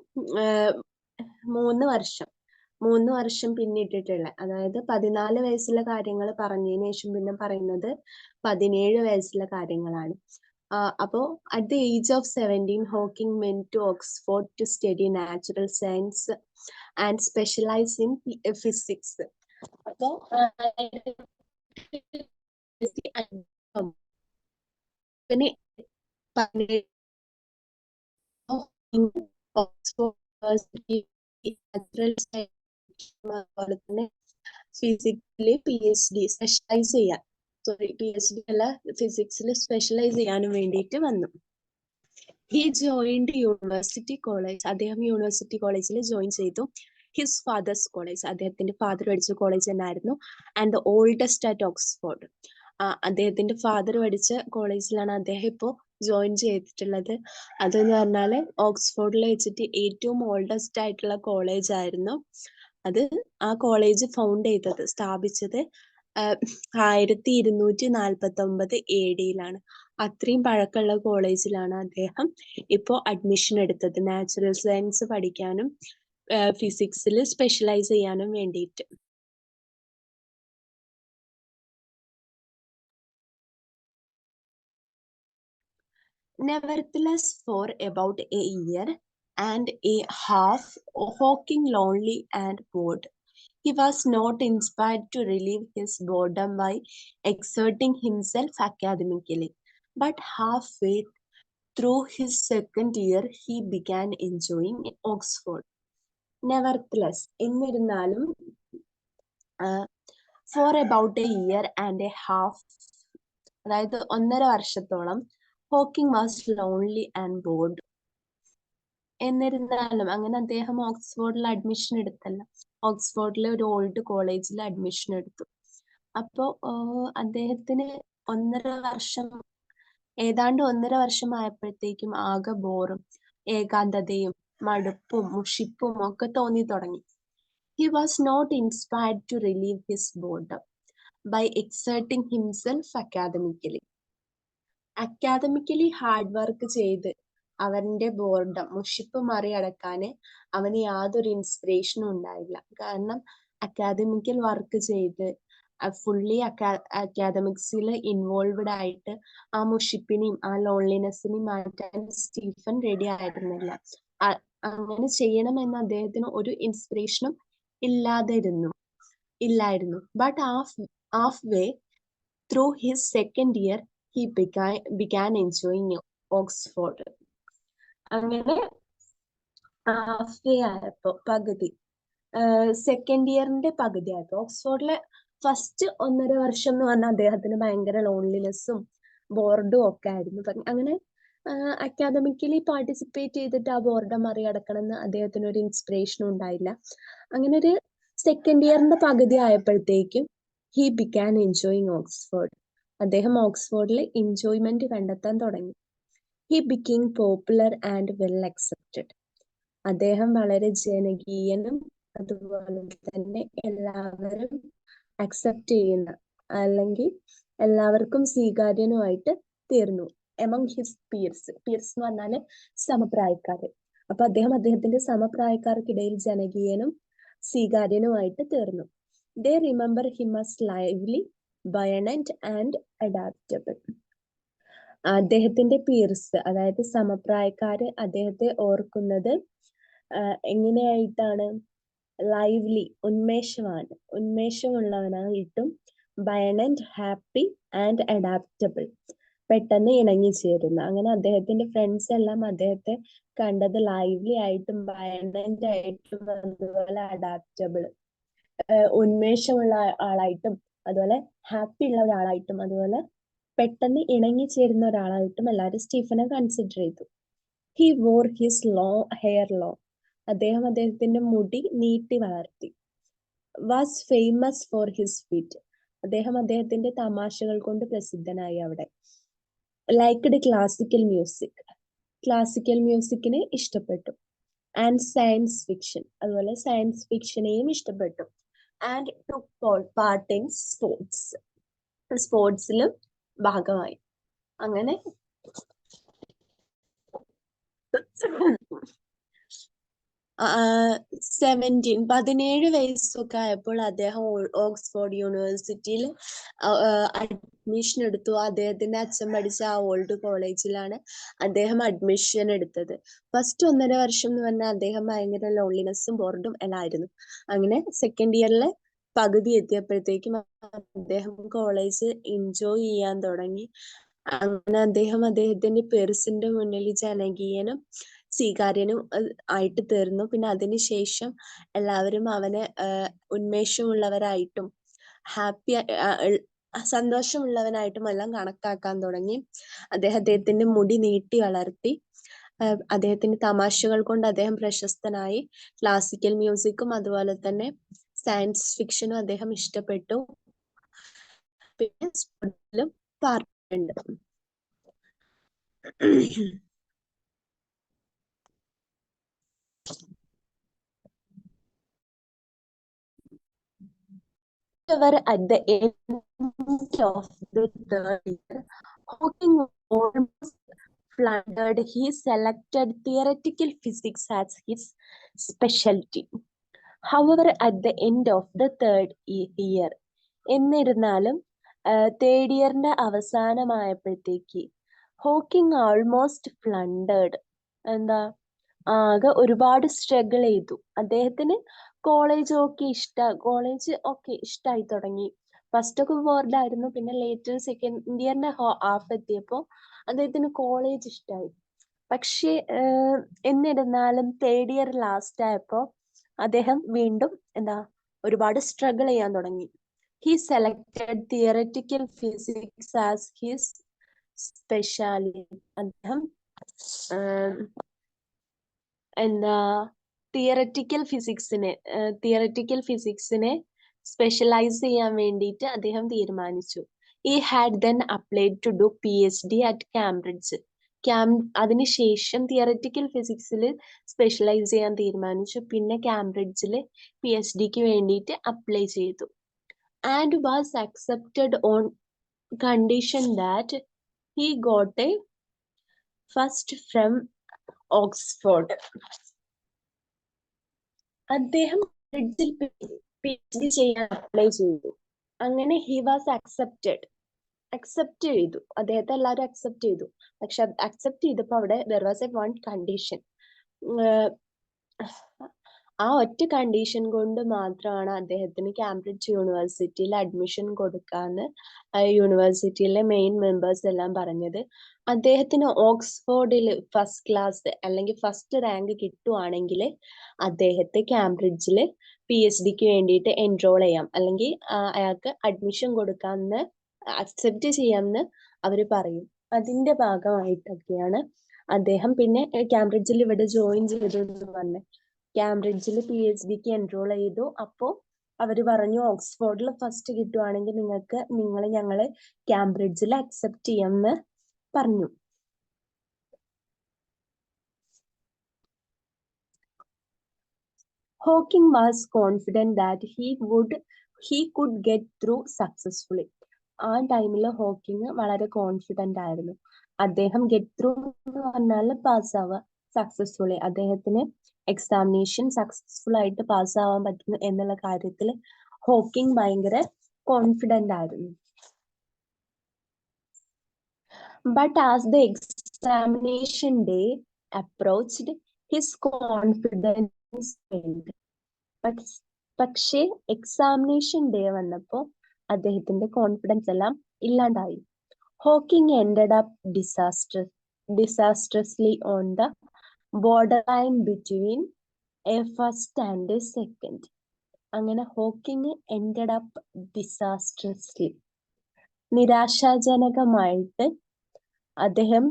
3 വർഷം പിന്നിട്ടിട്ടുള്ള, അതായത് 14 വയസ്സിലെ കാര്യങ്ങൾ പറഞ്ഞതിന് ശേഷം പിന്നെ പറയുന്നത് 17 വയസ്സിലെ കാര്യങ്ങളാണ്. അപ്പോൾ at the age of 17, Hawking went to Oxford to study natural science and specialize in physics. അപ്പോൾ ഫിസിക്സിൽ PhD സ്പെഷ്യലൈസ് ചെയ്യാൻ, PhD അല്ല, ഫിസിക്സിൽ സ്പെഷ്യലൈസ് ചെയ്യാനും വേണ്ടിയിട്ട് വന്നു. ഹി ജോയിൻഡ് യൂണിവേഴ്സിറ്റി കോളേജ്, അദ്ദേഹം യൂണിവേഴ്സിറ്റി കോളേജിൽ ജോയിൻ ചെയ്തു. ഹിസ് ഫാദേഴ്സ് കോളേജ്, അദ്ദേഹത്തിന്റെ ഫാദർ പഠിച്ച കോളേജ് തന്നെയായിരുന്നു. And the oldest at Oxford, അദ്ദേഹത്തിന്റെ ഫാദർ പഠിച്ച കോളേജിലാണ് അദ്ദേഹം ഇപ്പോൾ ജോയിൻ ചെയ്തിട്ടുള്ളത്. അതെന്ന് പറഞ്ഞാൽ ഓക്സ്ഫോർഡിൽ വെച്ചിട്ട് ഏറ്റവും ഓൾഡസ്റ്റ് ആയിട്ടുള്ള കോളേജ് ആയിരുന്നു അത്. ആ കോളേജ് സ്ഥാപിച്ചത് 1249 AD അത്രയും പഴക്കമുള്ള കോളേജിലാണ് അദ്ദേഹം ഇപ്പോൾ അഡ്മിഷൻ എടുത്തത്, നാച്ചുറൽ സയൻസ് പഠിക്കാനും ഫിസിക്സിൽ സ്പെഷ്യലൈസ് ചെയ്യാനും വേണ്ടിയിട്ട്. Nevertheless, for about a year and a half, Hawking lonely and bored. He was not inspired to relieve his boredom by exerting himself academically, but halfway through his second year, he began enjoying Oxford. Nevertheless, എന്നിരുന്നാലും, for about a year and a half, അതായത് 1.5 വർഷത്തോളം, Hawking was lonely and board. എന്നിരുന്നാലും അങ്ങനെ അദ്ദേഹം ഓക്സ്ഫോർഡിൽ admission എടുത്തല്ല, ഓക്സ്ഫോർഡിലെ ഒരു old കോളേജിൽ admission എടുത്തു. അപ്പോൾ അദ്ദേഹത്തിന് ഏതാണ്ട് 1.5 വർഷം ആയപ്പോഴത്തേക്കും ആകെ ബോറും ഏകാന്തതയും മടുപ്പും മുഷിപ്പും ഒക്കെ തോന്നി തുടങ്ങി. He was not inspired to relieve his boredom by exerting himself academically. Academically hard work ചെയ്ത് അവന്റെ ബോർഡം, മുഷിപ്പ് മറികടക്കാൻ അവന് യാതൊരു ഇൻസ്പിറേഷനും ഉണ്ടായില്ല. കാരണം അക്കാദമിക്കൽ വർക്ക് ചെയ്ത് ഫുള്ളി അക്കാദമിക്സിൽ ഇൻവോൾവ്ഡ് ആയിട്ട് ആ മുഷിപ്പിനെയും ആ ലോൺലിനെസ്സിനെയും മാറ്റാൻ സ്റ്റീഫൻ റെഡി ആയിരുന്നില്ല. അങ്ങനെ ചെയ്യണമെന്ന് അദ്ദേഹത്തിന് ഒരു ഇൻസ്പിറേഷനും ഇല്ലായിരുന്നു. But half way through his second year he began enjoying Oxford. അങ്ങനെ ഹാഫ് ഡേ ആയപ്പോ പകുതി സെക്കൻഡ് ഇയറിന്റെ പകുതി ആയപ്പോ ഓക്സ്ഫോർഡിലെ ഫസ്റ്റ് 1.5 വർഷം എന്ന് പറഞ്ഞാൽ അദ്ദേഹത്തിന് ഭയങ്കര ലോൺലിനെസ്സും ബോർഡും ഒക്കെ ആയിരുന്നു. അങ്ങനെ അക്കാദമിക്കലി പാർട്ടിസിപ്പേറ്റ് ചെയ്തിട്ട് ആ ബോർഡം മറികടക്കണം എന്ന് അദ്ദേഹത്തിന് ഒരു ഇൻസ്പിറേഷനും ഉണ്ടായില്ല. അങ്ങനെ ഒരു സെക്കൻഡ് ഇയറിന്റെ പകുതി ആയപ്പോഴത്തേക്കും ഹി ബിഗാൻ എൻജോയിങ് ഓക്സ്ഫോർഡ്. അദ്ദേഹം ഓക്സ്ഫോർഡിൽ എൻജോയ്മെന്റ് കണ്ടെത്താൻ തുടങ്ങി. He became popular and well accepted. അദ്ദേഹം വളരെ ജനകീയനും അതുപോലെ തന്നെ എല്ലാവരും അക്സെപ്റ്റ് ചെയ്യുന്ന അല്ലെങ്കിൽ എല്ലാവർക്കും സ്വീകാര്യനുമായിട്ട് തീർന്നു. എമംഗ് ഹിസ് പിയേഴ്സ് എന്ന് പറഞ്ഞാല് സമപ്രായക്കാര്. അപ്പൊ അദ്ദേഹത്തിന്റെ സമപ്രായക്കാർക്കിടയിൽ ജനകീയനും സ്വീകാര്യനുമായിട്ട് തീർന്നു. They remember him as lively, buoyant and adaptable. അദ്ദേഹത്തിന്റെ പിയേഴ്സ് അതായത് സമപ്രായക്കാര് അദ്ദേഹത്തെ ഓർക്കുന്നത് എങ്ങനെയായിട്ടാണ്? ലൈവ്ലി, ഉന്മേഷമുള്ളവനായിട്ടും, ബയണന്റ്, ഹാപ്പി ആൻഡ് അഡാപ്റ്റബിൾ, പെട്ടെന്ന് ഇണങ്ങിച്ചേരുന്ന. അങ്ങനെ അദ്ദേഹത്തിന്റെ ഫ്രണ്ട്സ് എല്ലാം അദ്ദേഹത്തെ കണ്ടത് ലൈവ്ലി ആയിട്ടും ബയണന്റ് ആയിട്ടും അതുപോലെ അഡാപ്റ്റബിൾ, ഉന്മേഷമുള്ള ആളായിട്ടും അതുപോലെ ഹാപ്പി ഉള്ള ഒരാളായിട്ടും അതുപോലെ പെട്ടെന്ന് ഇണങ്ങിച്ചേരുന്ന ഒരാളായിട്ടും എല്ലാവരും സ്റ്റീഫനെ കൺസിഡർ ചെയ്തു. He war his hair long. അദ്ദേഹത്തിന്റെ മുടി നീട്ടി വളർത്തി. വാസ് ഫേമസ് ഫോർ ഹിസ് വിറ്റ്. അദ്ദേഹത്തിന്റെ തമാശകൾ കൊണ്ട് പ്രസിദ്ധനായി അവിടെ. ലൈക്ക്ഡ് ക്ലാസിക്കൽ മ്യൂസിക്കിനെ ഇഷ്ടപ്പെട്ടു. ആൻഡ് സയൻസ് ഫിക്ഷൻ, അതുപോലെ സയൻസ് ഫിക്ഷനെയും ഇഷ്ടപ്പെട്ടു. ആൻഡ് ടുക്ക് പാർട്ട് ഇൻ സ്പോർട്സിലും ഭാഗമായി. അങ്ങനെ 17 വയസ്സൊക്കെ ആയപ്പോൾ അദ്ദേഹം ഓക്സ്ഫോർഡ് യൂണിവേഴ്സിറ്റിയിൽ അഡ്മിഷൻ എടുത്തു. അദ്ദേഹത്തിന്റെ അച്ഛൻ പഠിച്ച ആ ഓൾഡ് കോളേജിലാണ് അദ്ദേഹം അഡ്മിഷൻ എടുത്തത്. ഫസ്റ്റ് 1.5 വർഷം എന്ന് പറഞ്ഞാൽ അദ്ദേഹം ഭയങ്കര ലോൺലിനെസ്സും ബോർഡും എല്ലാം ആയിരുന്നു. അങ്ങനെ സെക്കൻഡ് ഇയറിലെ പകുതി എത്തിയപ്പോഴത്തേക്കും അദ്ദേഹം കോളേജ് എൻജോയ് ചെയ്യാൻ തുടങ്ങി. അങ്ങനെ അദ്ദേഹത്തിന്റെ പേഴ്സിന്റെ മുന്നിൽ ജനകീയനും സ്വീകാര്യനും ആയിട്ട് തീർന്നു. പിന്നെ അതിനുശേഷം എല്ലാവരും അവനെ ഉന്മേഷമുള്ളവരായിട്ടും ഹാപ്പി സന്തോഷമുള്ളവനായിട്ടും എല്ലാം കണക്കാക്കാൻ തുടങ്ങി. അദ്ദേഹത്തിന്റെ മുടി നീട്ടി വളർത്തി. അദ്ദേഹത്തിന്റെ തമാശകൾ കൊണ്ട് അദ്ദേഹം പ്രശസ്തനായി. ക്ലാസിക്കൽ മ്യൂസിക്കും അതുപോലെ തന്നെ സയൻസ് ഫിക്ഷനും അദ്ദേഹം ഇഷ്ടപ്പെട്ടു. പിന്നെ സ്പോർട്സിലും പാർട്ടുണ്ട്. However, at the end of the third year, Hawking almost floundered. He selected theoretical physics as his specialty. However, at the end of the third year, എന്നിരുന്നാലും തേർഡ് ഇയറിന്റെ അവസാനമായപ്പോഴത്തേക്ക് ഹോക്കിംഗ് ഓൾമോസ്റ്റ് ഫ്ലണ്ടേർഡ്. എന്താ, ആകെ ഒരുപാട് സ്ട്രഗിൾ ചെയ്തു. അദ്ദേഹത്തിന് college ഒക്കെ ഇഷ്ടമായി തുടങ്ങി. First ഒക്കെ ബോർഡായിരുന്നു. പിന്നെ ലേറ്റർ സെക്കൻഡ് ഇയറിന്റെ ഹാഫ് എത്തിയപ്പോൾ അദ്ദേഹത്തിന് കോളേജ് ഇഷ്ടമായി. പക്ഷേ എന്നിരുന്നാലും തേർഡ് ഇയർ ലാസ്റ്റ് ആയപ്പോൾ അദ്ദേഹം വീണ്ടും ഒരുപാട് സ്ട്രഗിൾ ചെയ്യാൻ തുടങ്ങി. He selected theoretical physics as his speciality. അദ്ദേഹം തിയററ്റിക്കൽ ഫിസിക്സിനെ സ്പെഷ്യലൈസ് ചെയ്യാൻ വേണ്ടിയിട്ട് അദ്ദേഹം തീരുമാനിച്ചു. He had then applied to do PhD at Cambridge. അതിനുശേഷം തിയററ്റിക്കൽ ഫിസിക്സിൽ സ്പെഷ്യലൈസ് ചെയ്യാൻ തീരുമാനിച്ചു. പിന്നെ കാംബ്രിഡ്ജിൽ PhDക്ക് വേണ്ടിയിട്ട് അപ്ലൈ ചെയ്തു. And was accepted on condition that he got a first from Oxford. അദ്ദേഹം PhD ചെയ്യാൻ അപ്ലൈ ചെയ്തു. അങ്ങനെ ഹി വാസ് അക്സെപ്റ്റ് ചെയ്തു. അദ്ദേഹത്തെ എല്ലാവരും അക്സെപ്റ്റ് ചെയ്തു. പക്ഷെ അക്സെപ്റ്റ് ചെയ്തപ്പോൾ അവിടെ there was a one condition. ആ ഒറ്റ കണ്ടീഷൻ കൊണ്ട് മാത്രമാണ് അദ്ദേഹത്തിന് കാംബ്രിഡ്ജ് യൂണിവേഴ്സിറ്റിയിൽ അഡ്മിഷൻ കൊടുക്കാന്ന് യൂണിവേഴ്സിറ്റിയിലെ മെയിൻ മെമ്പേഴ്സ് എല്ലാം പറഞ്ഞത്. അദ്ദേഹത്തിന് ഓക്സ്ഫോർഡിൽ ഫസ്റ്റ് ക്ലാസ് അല്ലെങ്കിൽ ഫസ്റ്റ് റാങ്ക് കിട്ടുവാണെങ്കിൽ അദ്ദേഹത്തെ കാംബ്രിഡ്ജിൽ PhDക്ക് വേണ്ടിയിട്ട് എൻറോൾ ചെയ്യാം, അല്ലെങ്കിൽ അയാൾക്ക് അഡ്മിഷൻ കൊടുക്കാമെന്ന് അക്സെപ്റ്റ് ചെയ്യാമെന്ന് അവർ പറയും. അതിന്റെ ഭാഗമായിട്ടൊക്കെയാണ് അദ്ദേഹം പിന്നെ കാംബ്രിഡ്ജിൽ ഇവിടെ ജോയിൻ ചെയ്തു എന്ന് പറഞ്ഞത്. കാംബ്രിഡ്ജിൽ PhDക്ക് എൻറോൾ ചെയ്തു. അപ്പോൾ അവർ പറഞ്ഞു ഓക്സ്ഫോർഡിൽ ഫസ്റ്റ് കിട്ടുവാണെങ്കിൽ ഞങ്ങള് കാംബ്രിഡ്ജിൽ അക്സെപ്റ്റ് ചെയ്യാമെന്ന് പറഞ്ഞു. Hawking was confident that he could get through successfully. ആ ടൈമിൽ ഹോക്കിംഗ് വളരെ കോൺഫിഡന്റ് ആയിരുന്നു. അദ്ദേഹം ഗെറ്റ് ത്രൂ എന്ന് പറഞ്ഞാൽ പാസ്സാവുക, സക്സസ്ഫുള്ളി അദ്ദേഹത്തിന് എക്സാമിനേഷൻ സക്സസ്ഫുൾ ആയിട്ട് പാസ്സാവാൻ പറ്റുന്നു എന്നുള്ള കാര്യത്തിൽ ഹോക്കിംഗ് ഭയങ്കര കോൺഫിഡന്റ് ആയിരുന്നു. But as the examination day approached his confidence failed. പക്ഷേ എക്സാമിനേഷൻ ഡേ വന്നപ്പോൾ അദ്ദേഹത്തിന്റെ കോൺഫിഡൻസ് എല്ലാം ഇല്ലാണ്ടായി. Hawking ended up disastrously on the borderline between a first and a second. അങ്ങനെ ഹോക്കിംഗ് ended up disastrously, നിരാശാജനകമായിട്ട് അദ്ദേഹം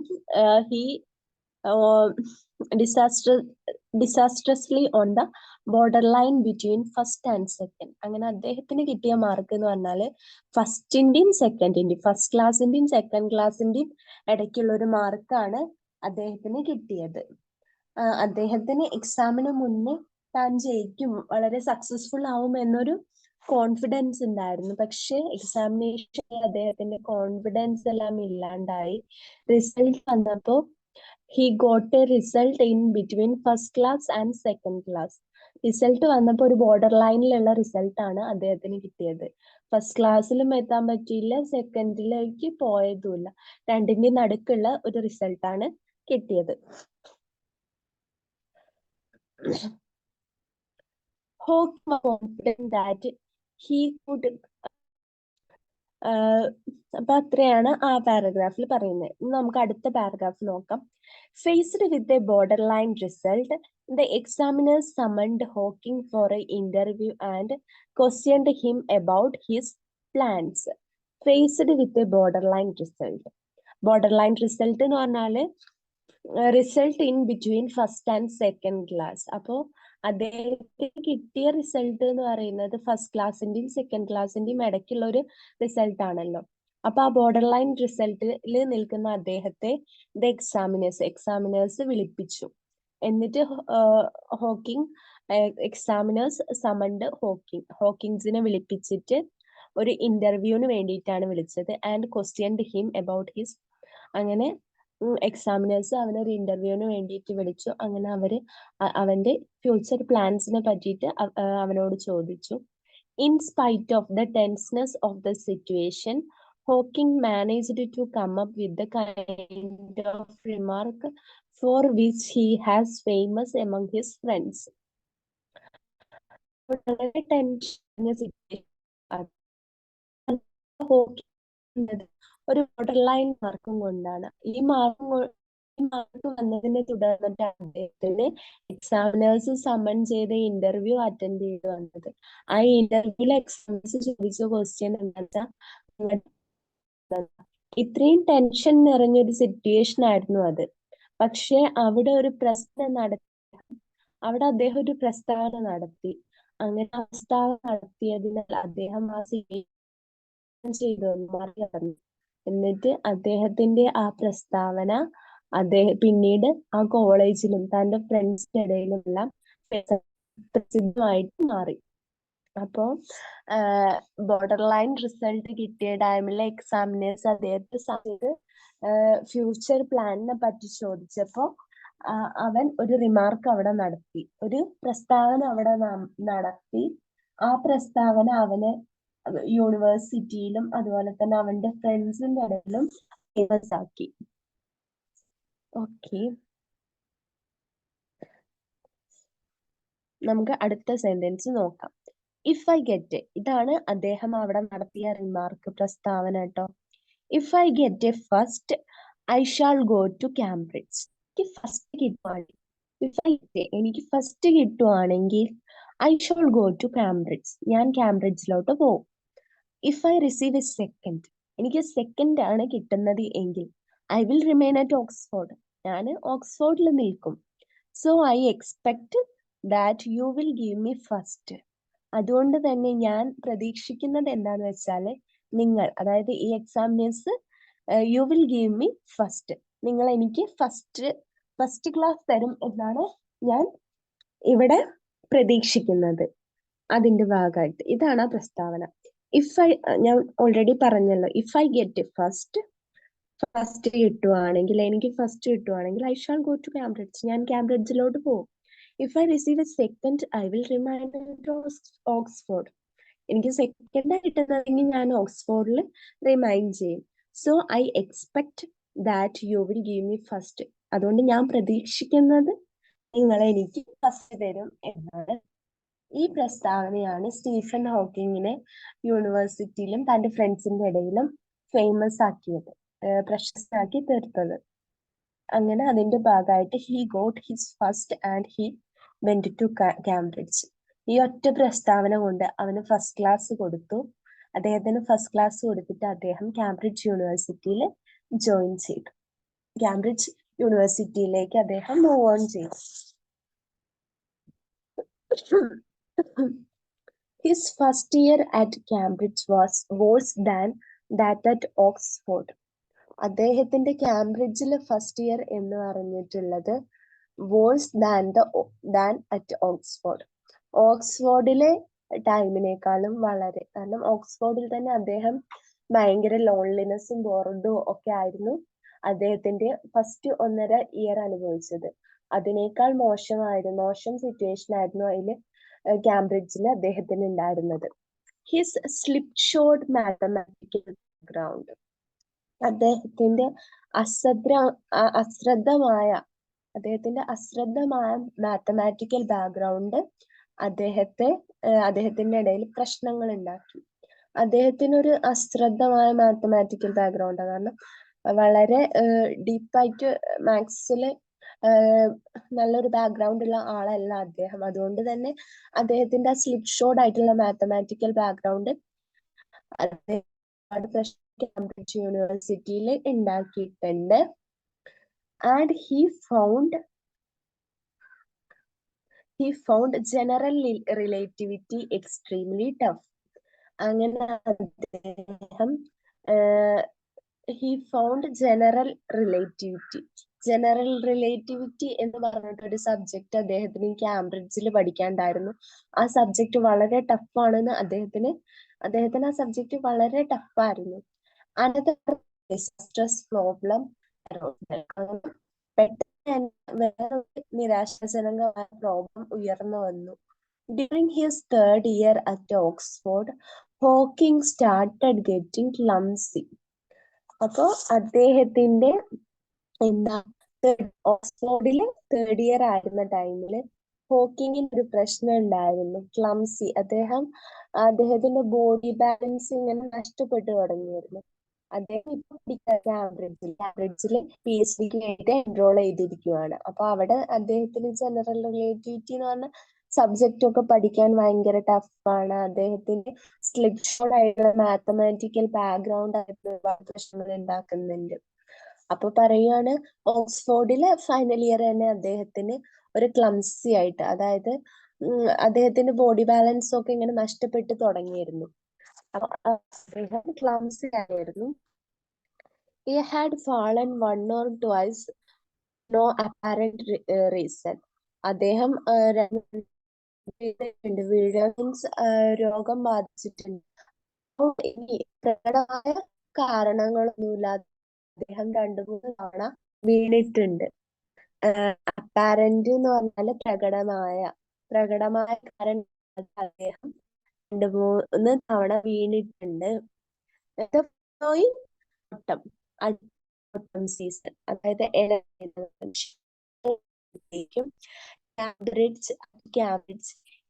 disastrously on the border line between first and second. അങ്ങനെ അദ്ദേഹത്തിന് കിട്ടിയ മാർക്ക് എന്ന് പറഞ്ഞാൽ ഫസ്റ്റിന്റെയും സെക്കൻഡിന്റെയും, ഫസ്റ്റ് ക്ലാസിന്റെയും സെക്കൻഡ് ക്ലാസിന്റെയും ഇടയ്ക്കുള്ള ഒരു മാർക്കാണ് അദ്ദേഹത്തിന് കിട്ടിയത്. അദ്ദേഹത്തിന് എക്സാമിന് മുന്നേ താൻ ജയിക്കും, വളരെ സക്സസ്ഫുൾ ആവും എന്നൊരു കോൺഫിഡൻസ് ഉണ്ടായിരുന്നു. പക്ഷെ എക്സാമിനേഷൻ അദ്ദേഹത്തിന്റെ കോൺഫിഡൻസ് എല്ലാം ഇല്ലാണ്ടായി. റിസൾട്ട് വന്നപ്പോൾ he got a result in between first class and second class. Result വന്നപ്പോൾ ഒരു ബോർഡർ ലൈനിലുള്ള റിസൾട്ട് ആണ് അദ്ദേഹത്തിന് കിട്ടിയത്. ഫസ്റ്റ് ക്ലാസ്സിലും എത്താൻ പറ്റിയില്ല, സെക്കൻഡിലേക്ക് പോയതുമില്ല, രണ്ടിന്റെ നടുക്കുള്ള ഒരു റിസൾട്ടാണ് കിട്ടിയത്. Hawking was confident that he could അപ്പൊ അത്രയാണ് ആ പാരഗ്രാഫിൽ പറയുന്നത്. നമുക്ക് അടുത്ത പാരഗ്രാഫ് നോക്കാം. Faced with a borderline result, the examiners summoned Hawking for an interview and questioned him about his plans. Faced with a borderline result. Borderline result എന്ന് പറഞ്ഞാല് result in between first and second class. അപ്പോൾ അദ്ദേഹത്തിന് കിട്ടിയ result എന്ന് പറയുന്നത് first ക്ലാസിന്റെയും second ക്ലാസിന്റെയും ഇടയ്ക്കുള്ള ഒരു result ആണല്ലോ. അപ്പൊ ആ ബോർഡർ ലൈൻ റിസൾട്ടിൽ നിൽക്കുന്ന അദ്ദേഹത്തെ എക്സാമിനേഴ്സ് വിളിപ്പിച്ചു. എന്നിട്ട് എക്സാമിനേഴ്സ് സമണ്ട് ഹോക്കിങ്സിനെ വിളിപ്പിച്ചിട്ട് ഒരു ഇന്റർവ്യൂവിന് വേണ്ടിയിട്ടാണ് വിളിച്ചത്. And questioned him about his. അങ്ങനെ എക്സാമിനേഴ്സ് അവനെ ഒരു ഇന്റർവ്യൂവിന് വേണ്ടിയിട്ട് വിളിച്ചു. അങ്ങനെ അവന്റെ ഫ്യൂച്ചർ പ്ലാൻസിനെ പറ്റിയിട്ട് അവനോട് ചോദിച്ചു. In spite of the tenseness of the situation, Hawking managed to come up with the kind of remark for which he has famous among his friends. വളരെ ടെൻഷൻ ഒരു ബോർഡർ ലൈൻ മാർക്കും കൊണ്ടാണ്. ഈ മാർക്ക് വന്നതിനെ തുടർന്നിട്ട് അദ്ദേഹത്തിന് എക്സാമിനേഴ്സ് സമൺ ചെയ്ത interview attend ചെയ്ത് വന്നത്. ആ ഇന്റർവ്യൂവിൽ എക്സാമിനേഴ്സ് ചോദിച്ച ക്വസ്റ്റ്യൻ എന്താ വെച്ചാൽ, ഇത്രയും ടെൻഷൻ നിറഞ്ഞൊരു സിറ്റുവേഷൻ ആയിരുന്നു അത്. പക്ഷെ അവിടെ അദ്ദേഹം ഒരു പ്രസ്താവന നടത്തി. അങ്ങനെ പ്രസ്താവന നടത്തിയതിനാൽ അദ്ദേഹം ആ ചെയ്തു മറികടന്നു. എന്നിട്ട് അദ്ദേഹത്തിന്റെ ആ പ്രസ്താവന പിന്നീട് ആ കോളേജിലും തന്റെ ഫ്രണ്ട്സിന്റെ ഇടയിലും എല്ലാം പ്രസിദ്ധമായിട്ട് മാറി. അപ്പോ ബോർഡർ ലൈൻ റിസൾട്ട് കിട്ടിയ ടൈമിലെ എക്സാമിനേഴ്സ് അദ്ദേഹത്തെ ഫ്യൂച്ചർ പ്ലാനിനെ പറ്റി ചോദിച്ചപ്പോ അവൻ ഒരു റിമാർക്ക് അവിടെ നടത്തി, ഒരു പ്രസ്താവന അവിടെ നടത്തി. ആ പ്രസ്താവന അവന് യൂണിവേഴ്സിറ്റിയിലും അതുപോലെ തന്നെ അവന്റെ ഫ്രണ്ട്സിന്റെ ഇടയിലും ഫേമസ് ആക്കി. ഓക്കെ, നമുക്ക് അടുത്ത സെന്റൻസ് നോക്കാം. ഇഫ് ഐ ഗെറ്റ്, ഇതാണ് അദ്ദേഹം അവിടെ നടത്തിയ റിമാർക്ക്, പ്രസ്താവന കേട്ടോ. If I get a first I shall go to Cambridge. എനിക്ക് ഫസ്റ്റ് കിട്ടുവാണെങ്കിൽ I shall go to Cambridge, ഞാൻ കാംബ്രിഡ്ജിലോട്ട് പോകും. If I receive a second, എനിക്ക് സെക്കൻഡ് ആണ് കിട്ടുന്നത് എങ്കിൽ I will remain at Oxford, ഞാൻ ഓക്സ്ഫോർഡിൽ നിൽക്കും. So I expect that you will give me first. അതുകൊണ്ട് തന്നെ ഞാൻ പ്രതീക്ഷിക്കുന്നത് എന്താന്ന് വെച്ചാൽ നിങ്ങൾ, അതായത് ഈ examiners, you will give me first, നിങ്ങൾ എനിക്ക് ഫസ്റ്റ് ക്ലാസ് തരും എന്നാണ് ഞാൻ ഇവിടെ പ്രതീക്ഷിക്കുന്നത്. അതിന്റെ ഭാഗമായിട്ട് ഇതാണ് ആ പ്രസ്താവന. ഞാൻ ഓൾറെഡി പറഞ്ഞല്ലോ, ഇഫ് ഐ ഗെറ്റ് ഫസ്റ്റ് കിട്ടുവാണെങ്കിൽ, എനിക്ക് ഫസ്റ്റ് കിട്ടുവാണെങ്കിൽ I shall go to Cambridge, ഞാൻ കാംബ്രിഡ്ജിലോട്ട് പോകും. If I receive a second I will remain Oxford, എനിക്ക് സെക്കൻഡ് കിട്ടുന്നതെങ്കിൽ ഞാൻ ഓക്സ്ഫോർഡിൽ റിമൈൻ ചെയ്യും. So I expect that you will give me first, അതുകൊണ്ട് ഞാൻ പ്രതീക്ഷിക്കുന്നത് നിങ്ങൾ എനിക്ക് ഫസ്റ്റ് തരും എന്നാണ്. ഈ പ്രസ്താവനയാണ് സ്റ്റീഫൻ ഹോക്കിങ്ങിനെ യൂണിവേഴ്സിറ്റിയിലും തന്റെ ഫ്രണ്ട്സിന്റെ ഇടയിലും ഫേമസ് ആക്കിയത്, പ്രശസ്തനാക്കി തീർത്തത്. അങ്ങനെ അതിന്റെ ഭാഗമായിട്ട് he got his first and he went to Cambridge. ഈ ഒറ്റ പ്രസ്താവന കൊണ്ട് അവന് ഫസ്റ്റ് ക്ലാസ് കൊടുത്തു. അദ്ദേഹത്തിന് ഫസ്റ്റ് ക്ലാസ് കൊടുത്തിട്ട് അദ്ദേഹം കാംബ്രിഡ്ജ് യൂണിവേഴ്സിറ്റിയിൽ ജോയിൻ ചെയ്തു. കാംബ്രിഡ്ജ് യൂണിവേഴ്സിറ്റിയിലേക്ക് അദ്ദേഹം മൂവ് ഓൺ ചെയ്തു. His first year at Cambridge was worse than that at Oxford. അദ്ദേഹത്തിന്റെ കാംബ്രിഡ്ജിലെ ഫസ്റ്റ് ഇയർ എന്ന് പറഞ്ഞിട്ടുള്ളത് വേഴ്സ് ദാൻ അറ്റ് ഓക്സ്ഫോർഡ്. ഓക്സ്ഫോർഡിലെ ടൈമിനേക്കാളും വളരെ, കാരണം ഓക്സ്ഫോർഡിൽ തന്നെ അദ്ദേഹം ഭയങ്കര ലോൺലിനെസ്സും ബോർഡും ഒക്കെ ആയിരുന്നു അദ്ദേഹത്തിന്റെ ഫസ്റ്റ് 1.5 ഇയർ അനുഭവിച്ചത്. അതിനേക്കാൾ മോശം സിറ്റുവേഷൻ ആയിരുന്നു അതിൽ കാംബ്രിഡ്ജിൽ അദ്ദേഹത്തിന് ഉണ്ടായിരുന്നത്. ഹിസ് സ്ലിപ്പ് ഷോർഡ് മാത്തമാറ്റിക്കൽ ബാക്ക്ഗ്രൗണ്ട്, അദ്ദേഹത്തിന്റെ അശ്രദ്ധമായ മാത്തമാറ്റിക്കൽ ബാക്ക്ഗ്രൗണ്ട് അദ്ദേഹത്തിന്റെ ഇടയിൽ പ്രശ്നങ്ങൾ ഉണ്ടാക്കി. അദ്ദേഹത്തിന് ഒരു അശ്രദ്ധമായ മാത്തമാറ്റിക്കൽ ബാക്ക്ഗ്രൗണ്ട്, കാരണം വളരെ ഡീപ്പായിട്ട് മാത്സില് നല്ലൊരു ബാക്ക്ഗ്രൗണ്ട് ഉള്ള ആളല്ല അദ്ദേഹം. അതുകൊണ്ട് തന്നെ അദ്ദേഹത്തിന്റെ ആ സ്ലിപ്പ് ഷോർഡ് ആയിട്ടുള്ള മാത്തമാറ്റിക്കൽ ബാക്ക്ഗ്രൗണ്ട് കാംബ്രിഡ്ജ് യൂണിവേഴ്സിറ്റിയിൽ ഉണ്ടാക്കിയിട്ടുണ്ട്. And he found general relativity extremely tough. അങ്ങനെ അദ്ദേഹം he found general relativity എന്ന് പറഞ്ഞിട്ടൊരു സബ്ജക്ട് അദ്ദേഹത്തിന് കാംബ്രിഡ്ജിൽ പഠിക്കാനുണ്ടായിരുന്നു. ആ സബ്ജക്ട് വളരെ ടഫാണെന്ന് അദ്ദേഹത്തിന് ആ സബ്ജക്ട് വളരെ ടഫായിരുന്നു. അനദർ ഡിസാസ്ട്രസ് പ്രോബ്ലം, പെട്ടെന്ന് വേറൊരു നിരാശാജനകമായ പ്രോബ്ലം ഉയർന്നു വന്നു. During his third year at Oxford Hawking started getting clumsy. അപ്പോ അദ്ദേഹത്തിന്റെ ഓക്സ്ഫോർഡില് തേർഡ് ഇയർ ആയിരുന്ന ടൈമില് ഹോക്കിങ്ങിന് ഒരു പ്രശ്നം ഉണ്ടായിരുന്നു, ക്ലംസി. അദ്ദേഹത്തിന്റെ ബോഡി ബാലൻസ് ഇങ്ങനെ നഷ്ടപ്പെട്ടു തുടങ്ങിയിരുന്നു. അദ്ദേഹം ഇപ്പൊ കാംബ്രിഡ്ജില് PhD ആയിട്ട് എൻറോൾ ചെയ്തിരിക്കുകയാണ്. അപ്പൊ അവിടെ അദ്ദേഹത്തിന് ജനറൽ റിലേറ്റിവിറ്റി എന്ന് പറഞ്ഞ സബ്ജക്റ്റ് ഒക്കെ പഠിക്കാൻ ഭയങ്കര ടഫാണ്. അദ്ദേഹത്തിന് സ്ലിപ്പ് ഷോർഡ് ആയിട്ടുള്ള മാത്തമാറ്റിക്കൽ ബാക്ക്ഗ്രൗണ്ട് ആയിട്ട് ഒരുപാട് പ്രശ്നങ്ങൾ ഉണ്ടാക്കുന്നുണ്ട്. അപ്പൊ പറയുകയാണ്, ഓക്സ്ഫോർഡിലെ ഫൈനൽ ഇയർ തന്നെ അദ്ദേഹത്തിന് ഒരു ക്ലംസി ആയിട്ട്, അതായത് അദ്ദേഹത്തിന്റെ ബോഡി ബാലൻസ് ഒക്കെ ഇങ്ങനെ നഷ്ടപ്പെട്ടു തുടങ്ങിയിരുന്നു. അപ്പൊ അദ്ദേഹം ക്ലംസി ആയിരുന്നു. He had fallen one or twice, no apparent reason. അദ്ദേഹം രോഗം ബാധിച്ചിട്ടുണ്ട്. അപ്പോൾ ഇനി പ്രകടമായ കാരണങ്ങളൊന്നുമില്ലാതെ അദ്ദേഹം 2-3 തവണ വീണിട്ടുണ്ട്. അപ്പാരന്റ് എന്ന് പറഞ്ഞാല് പ്രകടമായ കാരണം അദ്ദേഹം 2-3 തവണ വീണിട്ടുണ്ട്. ഓട്ടം സീസൺ, അതായത് Cambridge,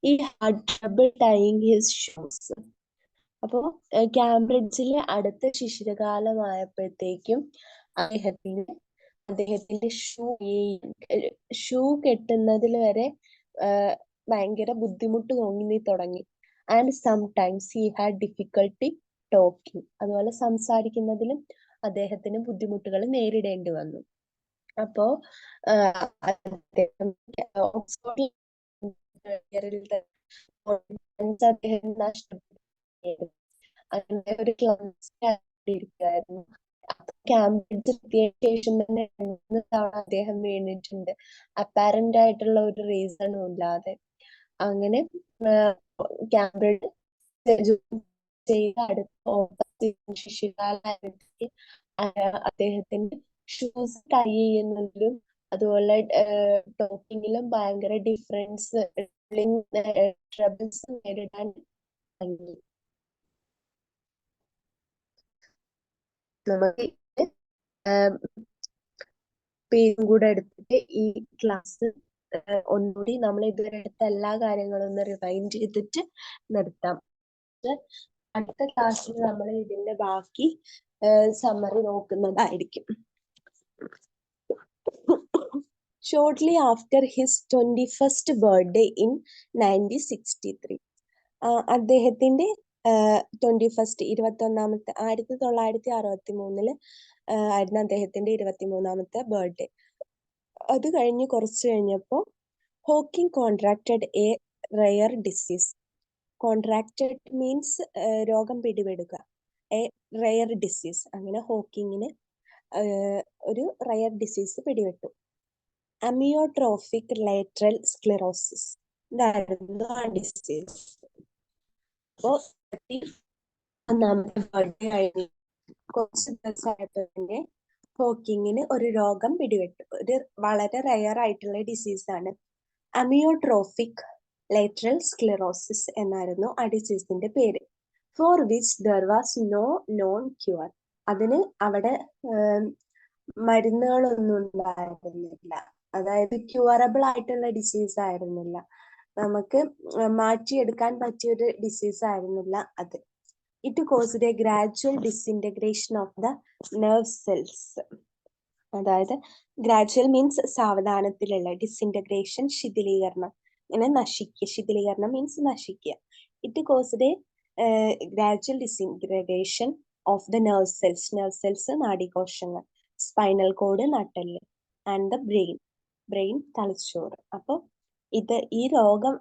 he had trouble tying his shoes. അപ്പോൾ കാംബ്രിഡ്ജിലെ അടുത്ത ശിശിരകാലമായപ്പോഴത്തേക്കും അദ്ദേഹത്തിന്റെ ഷൂ കെട്ടുന്നതിൽ വരെ ഭയങ്കര ബുദ്ധിമുട്ട് തോന്നി തുടങ്ങി. And sometimes he had difficulty talking. അതുപോലെ സംസാരിക്കുന്നതിലും അദ്ദേഹത്തിന് ബുദ്ധിമുട്ടുകൾ നേരിടേണ്ടി വന്നു. അപ്പോ അദ്ദേഹം ഓക്സ്ഫോർഡിൽ അദ്ദേഹം നഷ്ടപ്പെട്ടു. അതിന്റെ ഒരു ക്ലാസ് ഇരിക്കുമായിരുന്നു. കാംബ്രിഡ്ജ് എത്തിയ ശേഷം തന്നെ 2 തവണ അദ്ദേഹം വീണിട്ടുണ്ട്, അപ്പാരന്റ് ആയിട്ടുള്ള ഒരു റീസണും ഇല്ലാതെ. അങ്ങനെ കാംബ്രിഡ്ജ് ചെയ്ത അടുത്ത ശിശുകാലത്ത് അദ്ദേഹത്തിന്റെ ഷൂസ് ടൈ ചെയ്യുന്നതിലും അതുപോലെ ടോക്കിങ്ങിലും ഭയങ്കര ഡിഫറൻസ്, ട്രബിൾസ് നേരിടാൻ തുടങ്ങി. നമുക്ക് പേരും കൂടെ എടുത്തിട്ട് ഈ ക്ലാസ് ഒന്നുകൂടി നമ്മൾ ഇതുവരെ എടുത്ത എല്ലാ കാര്യങ്ങളും ഒന്ന് റിവൈൻഡ് ചെയ്തിട്ട് നിർത്താം. അടുത്ത ക്ലാസ്സിൽ നമ്മൾ ഇതിന്റെ ബാക്കി summary നോക്കുന്നതായിരിക്കും. Shortly after his 21st birthday in 1963, അദ്ദേഹത്തിന്റെ 21st 1963 ആയിരുന്നു അദ്ദേഹത്തിന്റെ 23ാമത്തെ ബർത്ത്ഡേ. അത് കഴിഞ്ഞ് കുറച്ച് കഴിഞ്ഞപ്പോൾ Hawking contracted a rare disease. Contracted means രോഗം പിടിപെടുക, എ റെയർ ഡിസീസ്. അങ്ങനെ ഹോക്കിങ്ങിന് ഒരു റെയർ ഡിസീസ് പിടിപെട്ടു. അമിയോട്രോഫിക് ലേറ്ററൽ സ്ക്ലിറോസിസ് ഇതായിരുന്നു ആ ഡിസീസ്. അപ്പോ ഒന്നാമത്തെ ബർത്ത്ഡേ കഴിഞ്ഞ് കുറച്ച് ദിവസമായപ്പോ തന്നെ ഹോക്കിങ്ങിന് ഒരു രോഗം പിടിപെട്ടു. ഒരു വളരെ റെയർ ആയിട്ടുള്ള ഡിസീസാണ് അമിയോട്രോഫിക് ലേറ്ററൽ സ്ക്ലിറോസിസ് എന്നായിരുന്നു ആ ഡിസീസിന്റെ പേര്. For which there was no known cure. അതിന് അവിടെ മരുന്നുകളൊന്നും ഉണ്ടായിരുന്നില്ല. അതായത് ക്യൂറബിൾ ആയിട്ടുള്ള ഡിസീസ് ആയിരുന്നില്ല, നമുക്ക് മാറ്റിയെടുക്കാൻ പറ്റിയ ഒരു ഡിസീസ് ആയിരുന്നില്ല അത്. It caused a gradual disintegration of the nerve cells. അതായത് ഗ്രാജുവൽ മീൻസ് സാവധാനത്തിലുള്ള, ഡിസിൻറ്റഗ്രേഷൻ ശിഥിലീകരണം, ഇങ്ങനെ നശിക്കുക. ശിഥിലീകരണം മീൻസ് നശിക്കുക. It caused a gradual disintegration of the nerve cells. Nerve cells നാഡീകോശങ്ങൾ, സ്പൈനൽ കോഡ് നട്ടെല്ല്, ആൻഡ് ദ ബ്രെയിൻ തലച്ചോറ്. അപ്പൊ ഈ രോഗം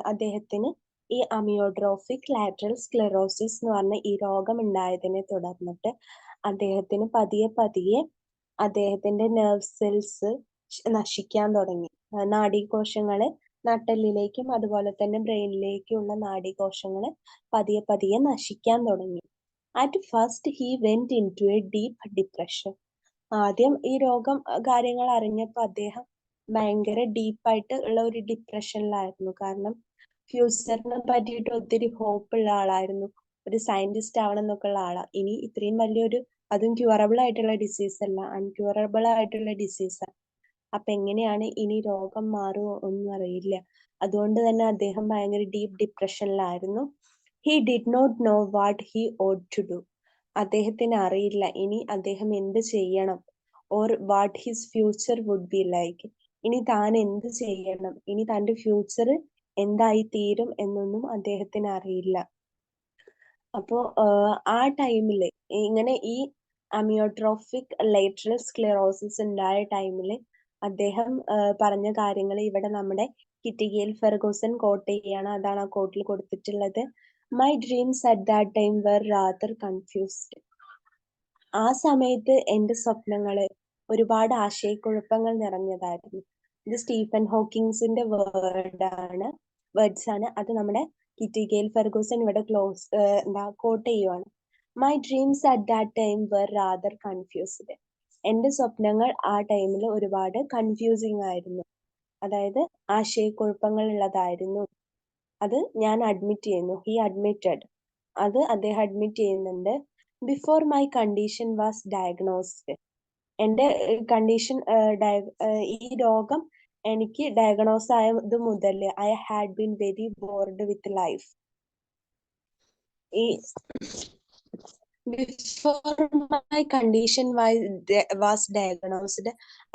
അദ്ദേഹത്തിന് ഈ അമിയോട്രോഫിക് ലാറ്ററൽ സ്ക്ലെറോസിസ് എന്ന് പറഞ്ഞ ഈ രോഗം ഉണ്ടായതിനെ തുടർന്നിട്ട് അദ്ദേഹത്തിന് പതിയെ അദ്ദേഹത്തിന്റെ നെർവ് സെൽസ് നശിക്കാൻ തുടങ്ങി. നാഡീകോശങ്ങള് നട്ടെല്ലിലേക്കും അതുപോലെ തന്നെ ബ്രെയിനിലേക്കുള്ള നാഡീകോശങ്ങള് പതിയെ നശിക്കാൻ തുടങ്ങി. At first he went into a deep depression. ആദ്യം ഈ രോഗം കാര്യങ്ങൾ അറിഞ്ഞപ്പോൾ അദ്ദേഹം ഭയങ്കര ഡീപ്പായിട്ട് ഉള്ള ഒരു ഡിപ്രഷനിലായിരുന്നു. കാരണം ഫ്യൂച്ചറിനെ പറ്റിയിട്ട് ഒത്തിരി ഹോപ്പ് ഉള്ള ആളായിരുന്നു, ഒരു സയന്റിസ്റ്റ് ആവണം എന്നൊക്കെ ഉള്ള ആളാണ്. ഇനി ഇത്രയും വലിയൊരു, അതും ക്യൂറബിൾ ആയിട്ടുള്ള ഡിസീസ് അല്ല, അൺക്യൂറബിൾ ആയിട്ടുള്ള ഡിസീസാണ്. അപ്പൊ എങ്ങനെയാണ് ഇനി രോഗം മാറുമോ ഒന്നും അറിയില്ല. അതുകൊണ്ട് തന്നെ അദ്ദേഹം ഭയങ്കര ഡീപ്പ് ഡിപ്രഷനിലായിരുന്നു. He did not know what he ought to do. അദ്ദേഹത്തിന് അറിയില്ല ഇനി അദ്ദേഹം എന്ത് ചെയ്യണം. Or what his future would be like. ഇനി താൻ എന്ത് ചെയ്യണം, ഇനി തന്റെ ഫ്യൂച്ചർ എന്തായി തീരും എന്നൊന്നും അദ്ദേഹത്തിന് അറിയില്ല. അപ്പോ ആ ടൈമില് ഇങ്ങനെ ഈ അമിയോട്രോഫിക് ലേറ്ററൽ സ്ക്ലെറോസിസ് ഉണ്ടായ ടൈമില് അദ്ദേഹം പറഞ്ഞ കാര്യങ്ങൾ ഇവിടെ നമ്മുടെ കിറ്റി ഗെയിൽ ഫെർഗൂസൺ കോട്ട് ചെയ്യാണ്. അതാണ് ആ കോട്ടിൽ കൊടുത്തിട്ടുള്ളത്. My dreams at that time were rather confused. ആ സമയത്ത് എന്റെ സ്വപ്നങ്ങള് ഒരുപാട് ആശയക്കുഴപ്പങ്ങൾ നിറഞ്ഞതായിരുന്നു. ഇത് സ്റ്റീഫൻ ഹോക്കിങ്സിന്റെ വേർഡ്സ് ആണ്. അത് നമ്മുടെ കിറ്റി ഗെയിൽ ഫെർഗൂസൺ ഇവിടെ കോട്ട് ചെയ്യുവാണ്. My dreams at that time were rather confused. എന്റെ സ്വപ്നങ്ങൾ ആ ടൈമിൽ ഒരുപാട് കൺഫ്യൂസിങ് ആയിരുന്നു, അതായത് ആശയക്കുഴപ്പങ്ങൾ ഉള്ളതായിരുന്നു. അത് ഞാൻ അഡ്മിറ്റ് ചെയ്യുന്നു. He admitted. അത് അദ്ദേഹം അഡ്മിറ്റ് ചെയ്യുന്നുണ്ട്. Before my condition was diagnosed. എന്റെ കണ്ടീഷൻ ഈ രോഗം എനിക്ക് ഡയഗ്നോസ് ആയത് മുതൽ I had been very board with life. ഈ before my condition was diagnosed,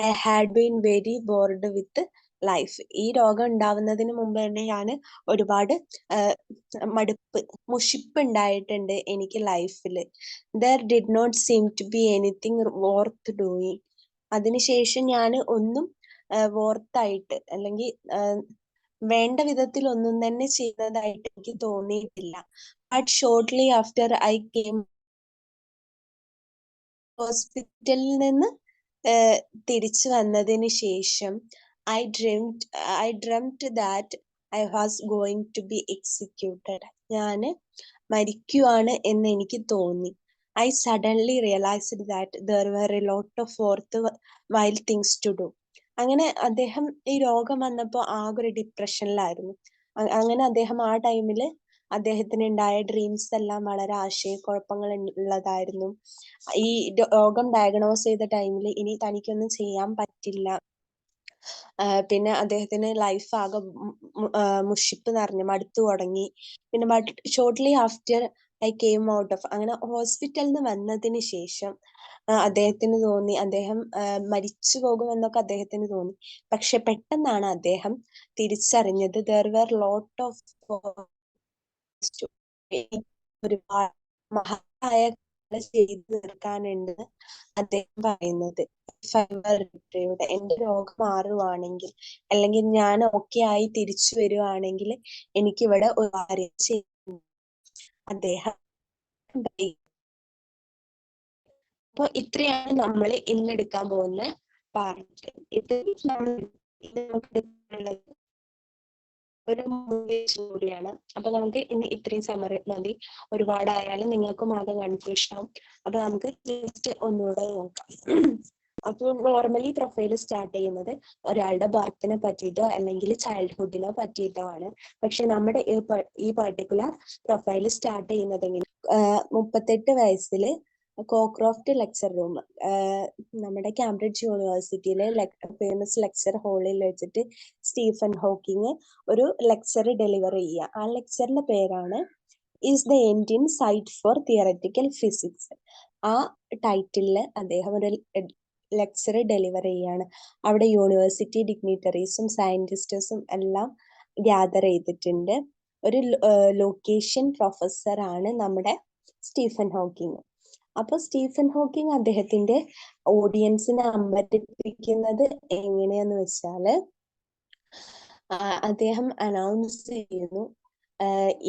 I had been very bored with life. ഈ രോഗം ഉണ്ടാവുന്നതിന് മുമ്പ് തന്നെ ഞാൻ ഒരുപാട് മടുപ്പ്, മുഷിപ്പ് ഉണ്ടായിട്ടുണ്ട് എനിക്ക് ലൈഫിൽ. There did not seem to be anything worth doing. അതിനുശേഷം ഞാൻ ഒന്നും വർത്തായിട്ട് അല്ലെങ്കിൽ വേണ്ട വിധത്തിൽ ഒന്നും തന്നെ ചെയ്യുന്നതായിട്ട് എനിക്ക് തോന്നിയിട്ടില്ല. But shortly after I came ഹോസ്പിറ്റലിൽ നിന്ന് തിരിച്ചു വന്നതിന് ശേഷം I dreamed that I was going to be executed. ഞാൻ മരിക്കുവാണ് എന്ന് എനിക്ക് തോന്നി. I suddenly realised that there were a lot of worthwhile things to do. അങ്ങനെ അദ്ദേഹം ഈ രോഗം വന്നപ്പോൾ ആകെ ഒരു ഡിപ്രഷനിലായിരുന്നു. അങ്ങനെ അദ്ദേഹം ആ ടൈമിൽ അദ്ദേഹത്തിന് ഉണ്ടായ ഡ്രീംസ് എല്ലാം വളരെ ആശയക്കുഴപ്പങ്ങൾ ഉള്ളതായിരുന്നു. ഈ രോഗം ഡയഗ്നോസ് ചെയ്ത ടൈമിൽ ഇനി തനിക്കൊന്നും ചെയ്യാൻ പറ്റില്ല. പിന്നെ അദ്ദേഹത്തിന് ലൈഫ് ആകെ മുഷിപ്പ് നിറഞ്ഞു, മടുത്തു തുടങ്ങി. പിന്നെ but shortly after I came out of, അങ്ങനെ ഹോസ്പിറ്റലിൽ നിന്ന് വന്നതിന് ശേഷം അദ്ദേഹത്തിന് തോന്നി അദ്ദേഹം മരിച്ചു പോകുമെന്നൊക്കെ അദ്ദേഹത്തിന് തോന്നി. പക്ഷെ പെട്ടെന്നാണ് അദ്ദേഹം തിരിച്ചറിഞ്ഞത് ദർ വെർ ലോട്ട് ഓഫ് ഒരുപാട് മഹത്തായ ചെയ്തു തീർക്കാനുണ്ട് അദ്ദേഹം പറയുന്നത്. എന്റെ രോഗം മാറുവാണെങ്കിൽ അല്ലെങ്കിൽ ഞാൻ ഓക്കെ ആയി തിരിച്ചു വരുവാണെങ്കിൽ എനിക്കിവിടെ ഒരു കാര്യം ചെയ്യും അദ്ദേഹം. അപ്പൊ ഇത്രയാണ് നമ്മൾ ഇന്നെടുക്കാൻ പോകുന്ന പാർട്ട്. ഇത് നമുക്ക് ഒരു കൂടിയാണ്. അപ്പൊ നമുക്ക് ഇന്ന് ഇത്രയും സമറി മതി. ഒരുപാടായാലും നിങ്ങൾക്കും ആകെ കൺഫ്യൂഷൻ ആവും. അപ്പൊ നമുക്ക് ജസ്റ്റ് ഒന്നുകൂടെ നോക്കാം. അപ്പോൾ നോർമലി പ്രൊഫൈൽ സ്റ്റാർട്ട് ചെയ്യുന്നത് ഒരാളുടെ ബർത്തിനെ പറ്റിയിട്ടോ അല്ലെങ്കിൽ ചൈൽഡ്ഹുഡിനോ പറ്റിയിട്ടോ ആണ്. പക്ഷെ നമ്മുടെ ഈ പർട്ടിക്കുലർ പ്രൊഫൈൽ സ്റ്റാർട്ട് ചെയ്യുന്നത് എങ്ങനെ, 38 വയസ്സിൽ കോക്രോഫ്റ്റ് ലെക്ചർ റൂം, നമ്മുടെ കാംബ്രിഡ്ജ് യൂണിവേഴ്സിറ്റിയിലെ ഫേമസ് ലെക്ചർ ഹാളിൽ വെച്ചിട്ട് സ്റ്റീഫൻ ഹോക്കിങ് ഒരു ലെക്ചർ ഡെലിവർ ചെയ്യുക. ആ ലെക്ചറിന്റെ പേരാണ് is the end in sight for theoretical physics. ആ ടൈറ്റിലില് അദ്ദേഹം ഒരു ലെക്ചർ ഡെലിവർ ചെയ്യാണ്. അവിടെ യൂണിവേഴ്സിറ്റി ഡിഗ്നിറ്ററീസും സയന്റിസ്റ്റസും എല്ലാം ഗ്യാദർ ചെയ്തിട്ടുണ്ട്. ഒരു ലൊക്കേഷൻ പ്രൊഫസർ ആണ് നമ്മുടെ സ്റ്റീഫൻ ഹോക്കിങ്. അപ്പൊ സ്റ്റീഫൻ ഹോക്കിങ് അദ്ദേഹത്തിന്റെ ഓഡിയൻസിനെ അമ്പരപ്പിക്കുന്നത് എങ്ങനെയാന്ന് വെച്ചാല് അദ്ദേഹം അനൗൺസ് ചെയ്യുന്നു,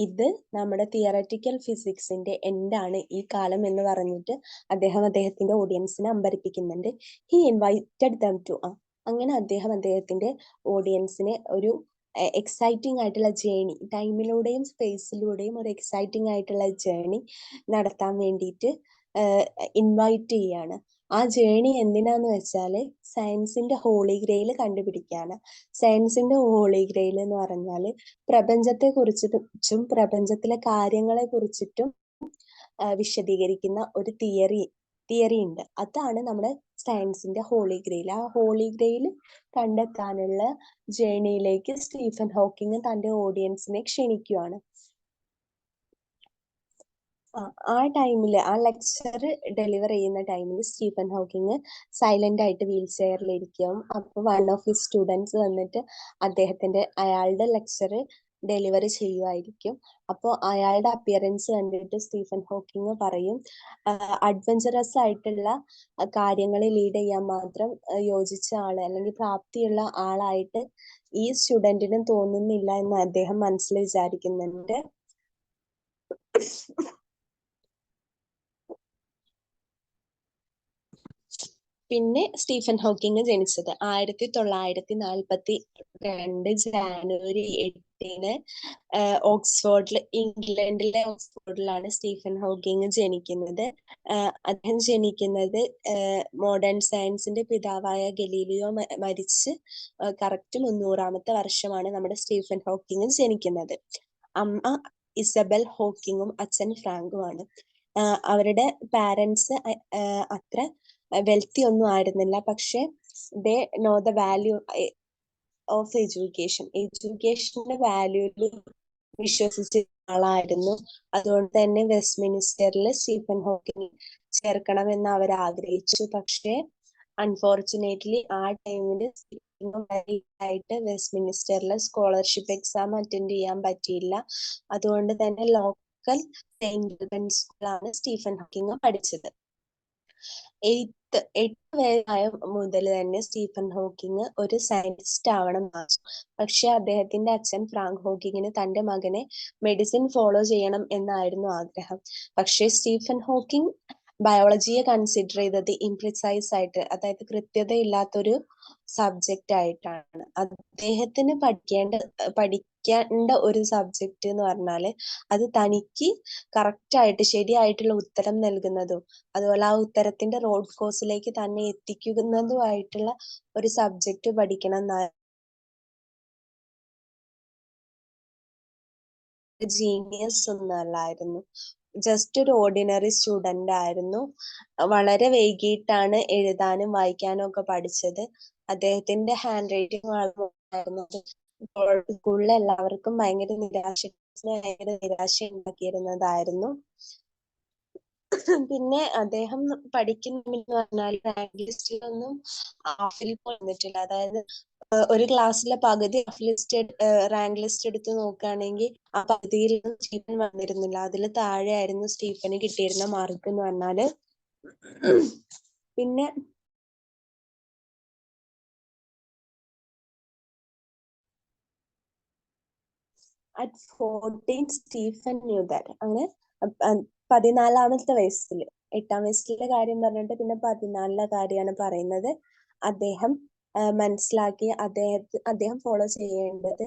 ഇത് നമ്മുടെ തിയററ്റിക്കൽ ഫിസിക്സിന്റെ എൻഡാണ് ഈ കാലം എന്ന് പറഞ്ഞിട്ട് അദ്ദേഹം അദ്ദേഹത്തിന്റെ ഓഡിയൻസിനെ അമ്പരപ്പിക്കുന്നുണ്ട്. ഹി ഇൻവൈറ്റഡ് ദം ടു, അങ്ങനെ അദ്ദേഹം അദ്ദേഹത്തിന്റെ ഓഡിയൻസിനെ ഒരു എക്സൈറ്റിംഗ് ആയിട്ടുള്ള ജേണി, ടൈമിലൂടെയും സ്പേസിലൂടെയും ഒരു എക്സൈറ്റിംഗ് ആയിട്ടുള്ള ജേണി നടത്താൻ വേണ്ടിയിട്ട് ഇൻവൈറ്റ് ചെയ്യാണ്. ആ ജേണി എന്തിനാന്ന് വെച്ചാല് സയൻസിന്റെ ഹോളി ഗ്രെയിൽ കണ്ടുപിടിക്കാണ്. സയൻസിന്റെ ഹോളി ഗ്രെയിൽ എന്ന് പറഞ്ഞാല് പ്രപഞ്ചത്തെ കുറിച്ചിട്ടും പ്രപഞ്ചത്തിലെ കാര്യങ്ങളെ കുറിച്ചിട്ടും വിശദീകരിക്കുന്ന ഒരു തിയറി ഉണ്ട്. അതാണ് നമ്മുടെ സയൻസിന്റെ ഹോളി ഗ്രെയിൽ. ആ ഹോളി ഗ്രെയിൽ കണ്ടെത്താനുള്ള ജേണിയിലേക്ക് സ്റ്റീഫൻ ഹോക്കിങ് തന്റെ ഓഡിയൻസിനെ ക്ഷണിക്കുകയാണ്. ആ ടൈമിൽ, ആ ലെക്ചർ ഡെലിവർ ചെയ്യുന്ന ടൈമിൽ സ്റ്റീഫൻ ഹോക്കിങ് സൈലന്റ് ആയിട്ട് വീൽ ചെയറിൽ ഇരിക്കും. അപ്പൊ വൺ ഓഫ് ഹിസ് സ്റ്റുഡൻസ് വന്നിട്ട് അയാളുടെ ലെക്ചർ ഡെലിവർ ചെയ്യുമായിരിക്കും. അപ്പോൾ അയാളുടെ അപ്പിയറൻസ് കണ്ടിട്ട് സ്റ്റീഫൻ ഹോക്കിങ് പറയും, അഡ്വഞ്ചറസ് ആയിട്ടുള്ള കാര്യങ്ങൾ ലീഡ് ചെയ്യാൻ മാത്രം യോജിച്ച ആള് അല്ലെങ്കിൽ പ്രാപ്തിയുള്ള ആളായിട്ട് ഈ സ്റ്റുഡന്റിനും തോന്നുന്നില്ല എന്ന് അദ്ദേഹം മനസ്സിൽ വിചാരിക്കുന്നുണ്ട്. പിന്നെ സ്റ്റീഫൻ ഹോക്കിങ് ജനിച്ചത് 1942 ജാനുവരി 8 ഓക്സ്ഫോർഡിൽ, ഇംഗ്ലണ്ടിലെ ഓക്സ്ഫോർഡിലാണ് സ്റ്റീഫൻ ഹോക്കിങ് ജനിക്കുന്നത്. അദ്ദേഹം ജനിക്കുന്നത് മോഡേൺ സയൻസിന്റെ പിതാവായ ഗലീലിയോ മരിച്ച് കറക്റ്റ് 300ാമത്തെ വർഷമാണ് നമ്മുടെ സ്റ്റീഫൻ ഹോക്കിങ് ജനിക്കുന്നത്. അമ്മ ഇസബൽ ഹോക്കിങ്ങും അച്ഛൻ ഫ്രാങ്കുമാണ്. അവരുടെ പാരൻസ് അത്ര വെൽത്തി ഒന്നും ആയിരുന്നില്ല, പക്ഷെ they know the value, of education. എഡ്യൂക്കേഷന്റെ വാല്യൂവിൽ വിശ്വസിച്ച ആളായിരുന്നു. അതുകൊണ്ട് തന്നെ വെസ്റ്റ്മിനിസ്റ്ററിൽ സ്റ്റീഫൻ ഹോക്കിംഗ് ചേർക്കണമെന്ന് അവർ ആഗ്രഹിച്ചു. പക്ഷേ അൺഫോർച്ചുനേറ്റ്ലി ആ ടൈമിൽ ആയിട്ട് വെസ്റ്റ്മിനിസ്റ്ററിലെ സ്കോളർഷിപ്പ് എക്സാം അറ്റൻഡ് ചെയ്യാൻ പറ്റിയില്ല. അതുകൊണ്ട് തന്നെ ലോക്കൽ സെയിന്റ് ആൽബൻസ് സ്കൂളിലാണ് സ്റ്റീഫൻ ഹോക്കിംഗ് പഠിച്ചത്. 8 വയസ്സായ മുതൽ തന്നെ സ്റ്റീഫൻ ഹോക്കിംഗ് ഒരു സയന്റിസ്റ്റ് ആവണം എന്ന്. പക്ഷെ അദ്ദേഹത്തിന്റെ അച്ഛൻ ഫ്രാങ്ക് ഹോക്കിങ്ങിന് തന്റെ മകനെ മെഡിസിൻ ഫോളോ ചെയ്യണം എന്നായിരുന്നു ആഗ്രഹം. പക്ഷെ സ്റ്റീഫൻ ഹോക്കിംഗ് ബയോളജിയെ കൺസിഡർ ചെയ്തത് ഇംപ്രിസൈസ് ആയിട്ട്, അതായത് കൃത്യതയില്ലാത്തൊരു സബ്ജക്റ്റ് ആയിട്ടാണ്. അദ്ദേഹത്തിന് പഠിക്കേണ്ട ഒരു സബ്ജക്റ്റ് എന്ന് പറഞ്ഞാല് അത് തനിക്ക് കറക്റ്റ് ആയിട്ട് ശരിയായിട്ടുള്ള ഉത്തരം നൽകുന്നതും അതുപോലെ ആ ഉത്തരത്തിന്റെ റോഡ് കോഴ്സിലേക്ക് തന്നെ എത്തിക്കുന്നതുമായിട്ടുള്ള ഒരു സബ്ജക്റ്റ് പഠിക്കണം എന്നാണ്. ജീനിയസ് ഒന്നല്ലായിരുന്നു, ജസ്റ്റ് ഒരു ഓർഡിനറി സ്റ്റുഡന്റ് ആയിരുന്നു. വളരെ വൈകിട്ടാണ് എഴുതാനും വായിക്കാനും ഒക്കെ പഠിച്ചത്. അദ്ദേഹത്തിന്റെ ഹാൻഡ് റൈറ്റിംഗ് ആയിരുന്നു സ്കൂളിലെ എല്ലാവർക്കും ഭയങ്കര നിരാശ ഉണ്ടാക്കിയിരുന്നതായിരുന്നു. പിന്നെ അദ്ദേഹം പഠിക്കുന്ന പറഞ്ഞാൽ റാങ്ക് ലിസ്റ്റിലൊന്നും ഹാഫിൽ വന്നിട്ടില്ല. അതായത് ഒരു ക്ലാസ്സിലെ പകുതി റാങ്ക് ലിസ്റ്റ് എടുത്ത് നോക്കുകയാണെങ്കിൽ ആ പകുതിയിലൊന്നും സ്റ്റീഫൻ വന്നിരുന്നില്ല. അതിൽ താഴെയായിരുന്നു സ്റ്റീഫന് കിട്ടിയിരുന്ന മാർക്ക് എന്ന് പറഞ്ഞാല്. പിന്നെ അറ്റ് 14 സ്റ്റീഫൻ knew that, അങ്ങനെ 14ാമത്തെ വയസ്സിൽ, 8ാം വയസ്സിലെ കാര്യം പറഞ്ഞിട്ട് പിന്നെ 14ലെ കാര്യമാണ് പറയുന്നത്. അദ്ദേഹം മനസ്സിലാക്കി അദ്ദേഹം ഫോളോ ചെയ്യേണ്ടത്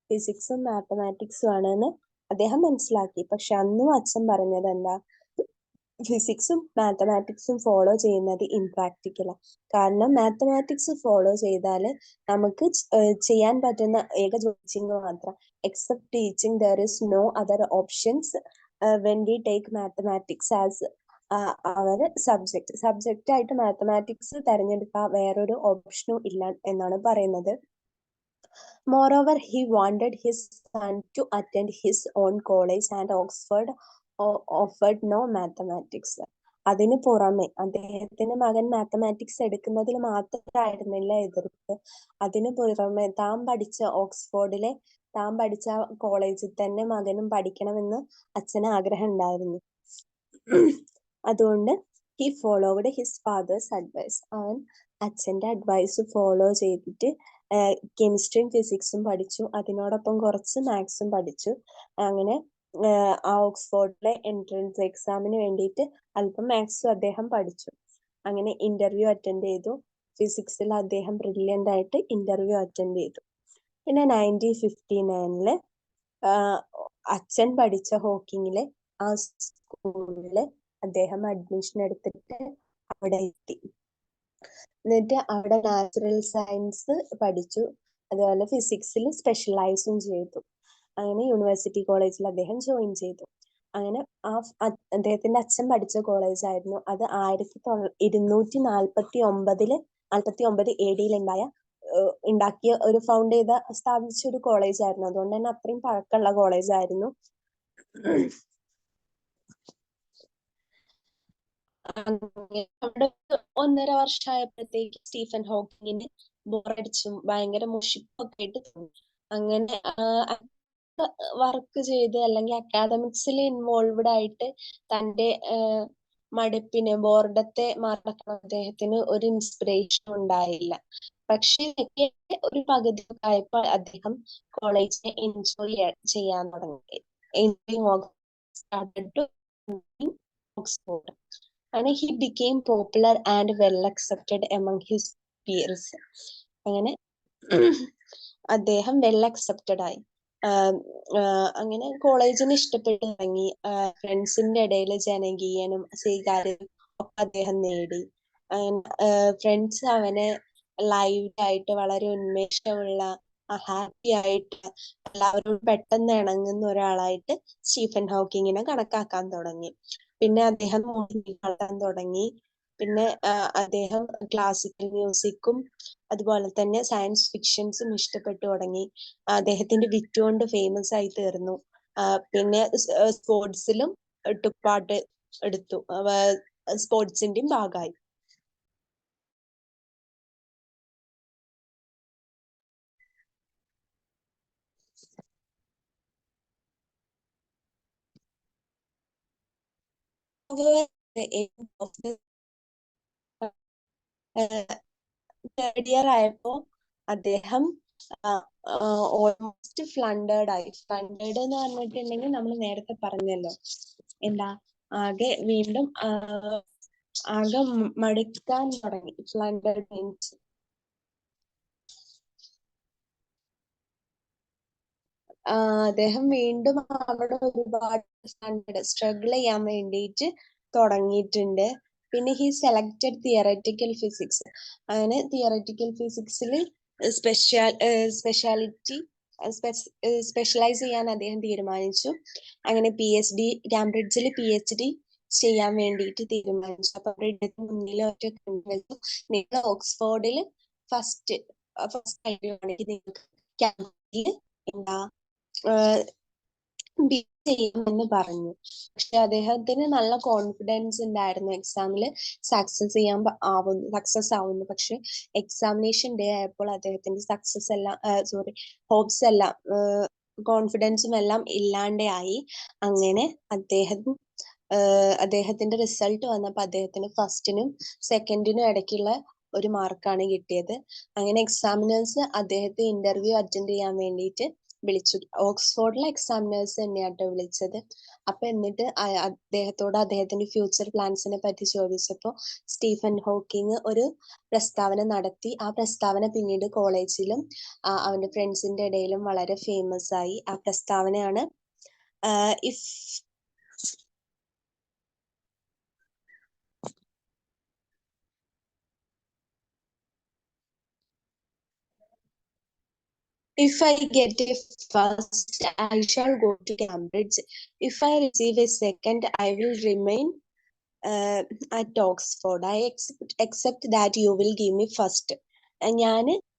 ഫിസിക്സും മാത്തമാറ്റിക്സും ആണെന്ന് അദ്ദേഹം മനസ്സിലാക്കി. പക്ഷെ അന്നും അച്ഛൻ പറഞ്ഞത് എന്താ, ഫിസിക്സും മാത്തമാറ്റിക്സും ഫോളോ ചെയ്യുന്നത് ഇംപ്രാക്ടിക്കലാണ്. കാരണം മാത്തമാറ്റിക്സ് ഫോളോ ചെയ്താൽ നമുക്ക് ചെയ്യാൻ പറ്റുന്ന ഏക ടീച്ചിങ് മാത്രം. Except teaching there is no other options when we take mathematics as our subject ആയിട്ട് മാത്തമാറ്റിക്സ് തിരഞ്ഞെടുക്കാൻ വേറൊരു ഓപ്ഷനും ഇല്ല എന്നാണ് പറയുന്നത്. Moreover, he wanted his son to attend his own college and Oxford offered no mathematics. അതിനു പുറമെ അദ്ദേഹത്തിന്റെ മകൻ മാത്തമാറ്റിക്സ് എടുക്കുന്നതിൽ മാത്രമായിരുന്നില്ല എതിർപ്പ്. അതിനു പുറമെ താൻ പഠിച്ച കോളേജിൽ തന്നെ മകനും പഠിക്കണമെന്ന് അച്ഛന് ആഗ്രഹം ഉണ്ടായിരുന്നു. അതുകൊണ്ട് he followed his father's advice. അവൻ അച്ഛന്റെ അഡ്വൈസ് ഫോളോ ചെയ്തിട്ട് കെമിസ്ട്രിയും ഫിസിക്സും പഠിച്ചു. അതിനോടൊപ്പം കുറച്ച് മാത്സും പഠിച്ചു. അങ്ങനെ ഓക്സ്ഫോർഡിലെ എൻട്രൻസ് എക്സാമിന് വേണ്ടിയിട്ട് അല്പം മാത്സും അദ്ദേഹം പഠിച്ചു. അങ്ങനെ ഇന്റർവ്യൂ അറ്റൻഡ് ചെയ്തു. ഫിസിക്സിൽ അദ്ദേഹം ബ്രില്യൻ്റ് ആയിട്ട് ഇന്റർവ്യൂ അറ്റൻഡ് ചെയ്തു. പിന്നെ 1959 അച്ഛൻ പഠിച്ച ഹോക്കിങ്ങിലെ ആ സ്കൂളില് അദ്ദേഹം അഡ്മിഷൻ എടുത്തിട്ട് അവിടെ എത്തി. എന്നിട്ട് അവിടെ നാച്ചുറൽ സയൻസ് പഠിച്ചു. അതുപോലെ ഫിസിക്സിൽ സ്പെഷ്യലൈസും ചെയ്തു. അങ്ങനെ യൂണിവേഴ്സിറ്റി കോളേജിൽ അദ്ദേഹം ജോയിൻ ചെയ്തു. അങ്ങനെ അദ്ദേഹത്തിന്റെ അച്ഛൻ പഠിച്ച കോളേജ് ആയിരുന്നു അത്. 1249 AD ഉണ്ടാക്കിയ ഒരു സ്ഥാപിച്ച ഒരു കോളേജ് ആയിരുന്നു. അതുകൊണ്ട് തന്നെ അത്രയും പഴക്കമുള്ള കോളേജ് ആയിരുന്നു. അവിടെ 1.5 വർഷമായപ്പോഴത്തേക്ക് സ്റ്റീഫൻ ഹോക്കിങ്ങിന് ബോറടിച്ചും ഭയങ്കര മുഷിപ്പൊക്കെ ആയിട്ട് തോന്നി. അങ്ങനെ വർക്ക് ചെയ്ത് അല്ലെങ്കിൽ അക്കാദമിക്സിൽ ഇൻവോൾവ്ഡ് ആയിട്ട് തന്റെ ബോർഡത്തെ മറക്കാൻ അദ്ദേഹത്തിന് ഒരു ഇൻസ്പിറേഷൻ ഉണ്ടായില്ല. പക്ഷെ ഒരു പകുതി ആയപ്പോൾ അദ്ദേഹം കോളേജിനെ എൻജോയ് ചെയ്യാൻ തുടങ്ങി. Oxford. And he became popular and well accepted among his peers. അങ്ങനെ അദ്ദേഹം വെൽ അക്സെപ്റ്റഡ് ആയി. അങ്ങനെ കോളേജിന് ഇഷ്ടപ്പെട്ടു തുടങ്ങി. ഫ്രണ്ട്സിന്റെ ഇടയിൽ ജനകീയനും സ്വീകാര്യനും ഒക്കെ അദ്ദേഹം നേടി. ഫ്രണ്ട്സ് അവനെ ലൈവായിട്ട് വളരെ ഉന്മേഷമുള്ള ഹാപ്പി ആയിട്ട് എല്ലാവരോടും പെട്ടെന്ന് ഇണങ്ങുന്ന ഒരാളായിട്ട് സ്റ്റീഫൻ ഹോക്കിങ്ങിനെ കണക്കാക്കാൻ തുടങ്ങി. പിന്നെ അദ്ദേഹം പാടാൻ തുടങ്ങി. പിന്നെ അദ്ദേഹം ക്ലാസിക്കൽ മ്യൂസിക്കും അതുപോലെ തന്നെ സയൻസ് ഫിക്ഷൻസും ഇഷ്ടപ്പെട്ടു തുടങ്ങി. അദ്ദേഹത്തിന്റെ വിറ്റ് കൊണ്ട് ഫേമസ് ആയി തീർന്നു. പിന്നെ സ്പോർട്സിലും പാട്ട് എടുത്തു, സ്പോർട്സിന്റെയും ഭാഗമായി. തേർഡ് ഇയർ ആയപ്പോ അദ്ദേഹം ഓൾമോസ്റ്റ് ഫ്ലണ്ടേർഡ് ആയി. ഫ്ലണ്ടേർഡ് എന്ന് പറഞ്ഞിട്ടുണ്ടെങ്കിൽ നമ്മൾ നേരത്തെ പറഞ്ഞല്ലോ, എന്താ ആകെ വീണ്ടും ആകെ മടുക്കാൻ തുടങ്ങി. ഫ്ലണ്ടേർഡ് മീൻസ് അദ്ദേഹം വീണ്ടും അവിടെ ഒരുപാട് സ്ട്രഗിൾ ചെയ്യാൻ വേണ്ടിയിട്ട് തുടങ്ങിയിട്ടുണ്ട്. പിന്നെ ഹി സെലക്റ്റഡ് തിയററ്റിക്കൽ ഫിസിക്സ്. അങ്ങനെ തിയററ്റിക്കൽ ഫിസിക്സിൽ സ്പെഷ്യലൈസ് ചെയ്യാൻ അദ്ദേഹം തീരുമാനിച്ചു. അങ്ങനെ കാംബ്രിഡ്ജിൽ PhD ചെയ്യാൻ വേണ്ടിയിട്ട് തീരുമാനിച്ചു. അപ്പൊ അവരുടെ മുന്നിൽ ഒറ്റ കണ്ടുവച്ചു, നിങ്ങൾ ഓക്സ്ഫോർഡിൽ ഫസ്റ്റ് ആയിട്ട് നിങ്ങൾക്ക് കാംബ്രിഡ്ജിൽ എന്താ ചെയ്യുമെന്ന് പറഞ്ഞു. പക്ഷെ അദ്ദേഹത്തിന് നല്ല കോൺഫിഡൻസ് ഉണ്ടായിരുന്നു എക്സാമിൽ സക്സസ് ആവുന്നു. പക്ഷെ എക്സാമിനേഷൻ ഡേ ആയപ്പോൾ അദ്ദേഹത്തിന്റെ ഹോപ്സ് എല്ലാം കോൺഫിഡൻസും എല്ലാം ഇല്ലാണ്ടായി. അങ്ങനെ അദ്ദേഹത്തിന്റെ റിസൾട്ട് വന്നപ്പോൾ അദ്ദേഹത്തിന് ഫസ്റ്റിനും സെക്കൻഡിനും ഇടയ്ക്കുള്ള ഒരു മാർക്കാണ് കിട്ടിയത്. അങ്ങനെ എക്സാമിനേഴ്സ് അദ്ദേഹത്തെ ഇന്റർവ്യൂ അറ്റൻഡ് ചെയ്യാൻ വേണ്ടിയിട്ട് വിളിച്ചു. ഓക്സ്ഫോർഡിലെ എക്സാമിനേഴ്സ് തന്നെയാട്ടോ വിളിച്ചത്. അപ്പൊ എന്നിട്ട് അദ്ദേഹത്തോട് അദ്ദേഹത്തിന്റെ ഫ്യൂച്ചർ പ്ലാൻസിനെ പറ്റി ചോദിച്ചപ്പോൾ സ്റ്റീഫൻ ഹോക്കിങ് ഒരു പ്രസ്താവന നടത്തി. ആ പ്രസ്താവന പിന്നീട് കോളേജിലും അവന്റെ ഫ്രണ്ട്സിന്റെ ഇടയിലും വളരെ ഫേമസ് ആയി. ആ പ്രസ്താവനയാണ് if If I get a first, I shall go to Cambridge. If I receive a second, I will remain at Oxford. I accept that you will give me first.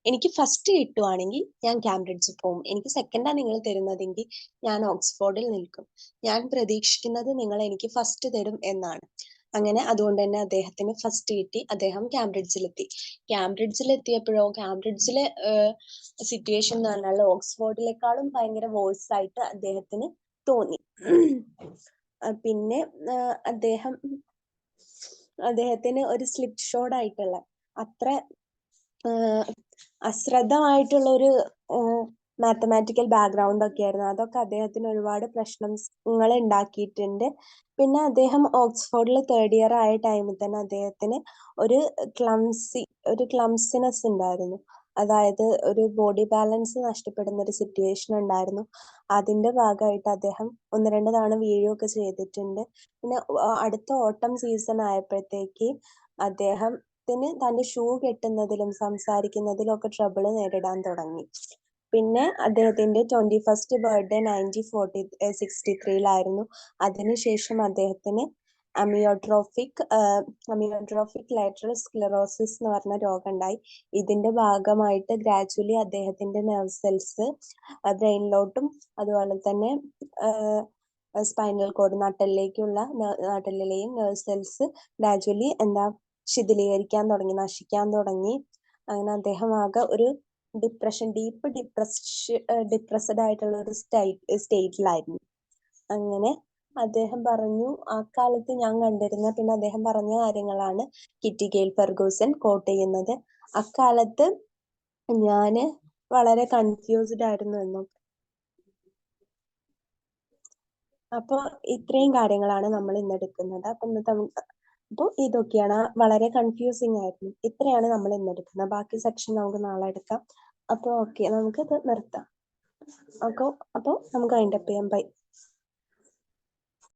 എനിക്ക് ഫസ്റ്റ് കിട്ടുവാണെങ്കിൽ ഞാൻ കാംബ്രിഡ്ജിൽ പോകും. എനിക്ക് സെക്കൻഡാണ് നിങ്ങൾ തരുന്നതെങ്കിൽ ഞാൻ ഓക്സ്ഫോർഡിൽ നിൽക്കും. ഞാൻ പ്രതീക്ഷിക്കുന്നത് നിങ്ങൾ എനിക്ക് ഫസ്റ്റ് തരും എന്നാണ്. അങ്ങനെ അതുകൊണ്ട് തന്നെ അദ്ദേഹത്തിന് ഫസ്റ്റ് കിട്ടി. അദ്ദേഹം കാംബ്രിഡ്ജിലെത്തി. കാംബ്രിഡ്ജിലെത്തിയപ്പോഴോ കാംബ്രിഡ്ജിലെ സിറ്റുവേഷൻ എന്ന് പറഞ്ഞാൽ ഓക്സ്ഫോർഡിലേക്കാളും ഭയങ്കര വേഴ്സ് ആയിട്ട് അദ്ദേഹത്തിന് തോന്നി. പിന്നെ അദ്ദേഹത്തിന് ഒരു സ്ലിപ്പ് ഷോർഡ് ആയിട്ടുള്ള അത്ര അശ്രദ്ധമായിട്ടുള്ള ഒരു മാത്തമാറ്റിക്കൽ ബാക്ക്ഗ്രൗണ്ട് ഒക്കെ ആയിരുന്നു. അതൊക്കെ അദ്ദേഹത്തിന് ഒരുപാട് പ്രശ്നങ്ങൾ ഉണ്ടാക്കിയിട്ടുണ്ട്. പിന്നെ അദ്ദേഹം ഓക്സ്ഫോർഡിൽ തേർഡ് ഇയർ ആയ ടൈമിൽ തന്നെ അദ്ദേഹത്തിന് ഒരു ക്ലംസിനെസ് ഉണ്ടായിരുന്നു. അതായത് ഒരു ബോഡി ബാലൻസ് നഷ്ടപ്പെടുന്ന ഒരു സിറ്റുവേഷൻ ഉണ്ടായിരുന്നു. അതിന്റെ ഭാഗമായിട്ട് അദ്ദേഹം 1-2 തവണ വീഴുകയൊക്കെ ചെയ്തിട്ടുണ്ട്. പിന്നെ അടുത്ത ഓട്ടം സീസൺ ആയപ്പോഴത്തേക്ക് അദ്ദേഹത്തിന് തന്റെ ഷൂ കെട്ടുന്നതിലും സംസാരിക്കുന്നതിലും ഒക്കെ ട്രബിൾ നേരിടാൻ തുടങ്ങി. പിന്നെ അദ്ദേഹത്തിന്റെ 21st ബർത്ത്ഡേ 1963 അതിനുശേഷം അദ്ദേഹത്തിന് അമിയോട്രോഫിക് ലാറ്ററൽ സ്ക്ലെറോസിസ് എന്ന് പറഞ്ഞ രോഗം ഉണ്ടായി. ഇതിന്റെ ഭാഗമായിട്ട് ഗ്രാജുവലി അദ്ദേഹത്തിന്റെ നെർവ് സെൽസ് ബ്രെയിനിലോട്ടും അതുപോലെ തന്നെ സ്പൈനൽ കോഡ് നട്ടലിലെയും നെർവ് സെൽസ് ഗ്രാജുവലി ശിഥിലീകരിക്കാൻ തുടങ്ങി, നശിക്കാൻ തുടങ്ങി. അങ്ങനെ അദ്ദേഹം ആകെ ഒരു ഡിപ്രസ്ഡ് ആയിട്ടുള്ള ഒരു സ്റ്റേറ്റിലായിരുന്നു. അങ്ങനെ അദ്ദേഹം പറഞ്ഞു, ആ കാലത്ത് ഞാൻ കണ്ടിരുന്ന, പിന്നെ അദ്ദേഹം പറഞ്ഞ കാര്യങ്ങളാണ് കിറ്റി ഗെയിൽ ഫെർഗൂസൺ കോട്ട് ചെയ്യുന്നത്. അക്കാലത്ത് ഞാന് വളരെ കൺഫ്യൂസ്ഡ് ആയിരുന്നു എന്നും. അപ്പൊ ഇത്രയും കാര്യങ്ങളാണ് നമ്മൾ ഇന്ന് എടുക്കുന്നത്. അപ്പോൾ ഇതൊക്കെയാണ്, വളരെ കൺഫ്യൂസിങ് ആയിരുന്നു. ഇത്രയാണ് നമ്മൾ ഇന്ന് എടുക്കുന്നത്. ബാക്കി സെക്ഷൻ നമുക്ക് നാളെ എടുക്കാം. അപ്പോൾ ഓക്കെ, നമുക്കിത് നിർത്താം. അപ്പോൾ നമുക്ക് അതിൻ്റെ ചെയ്യാം. ബൈ.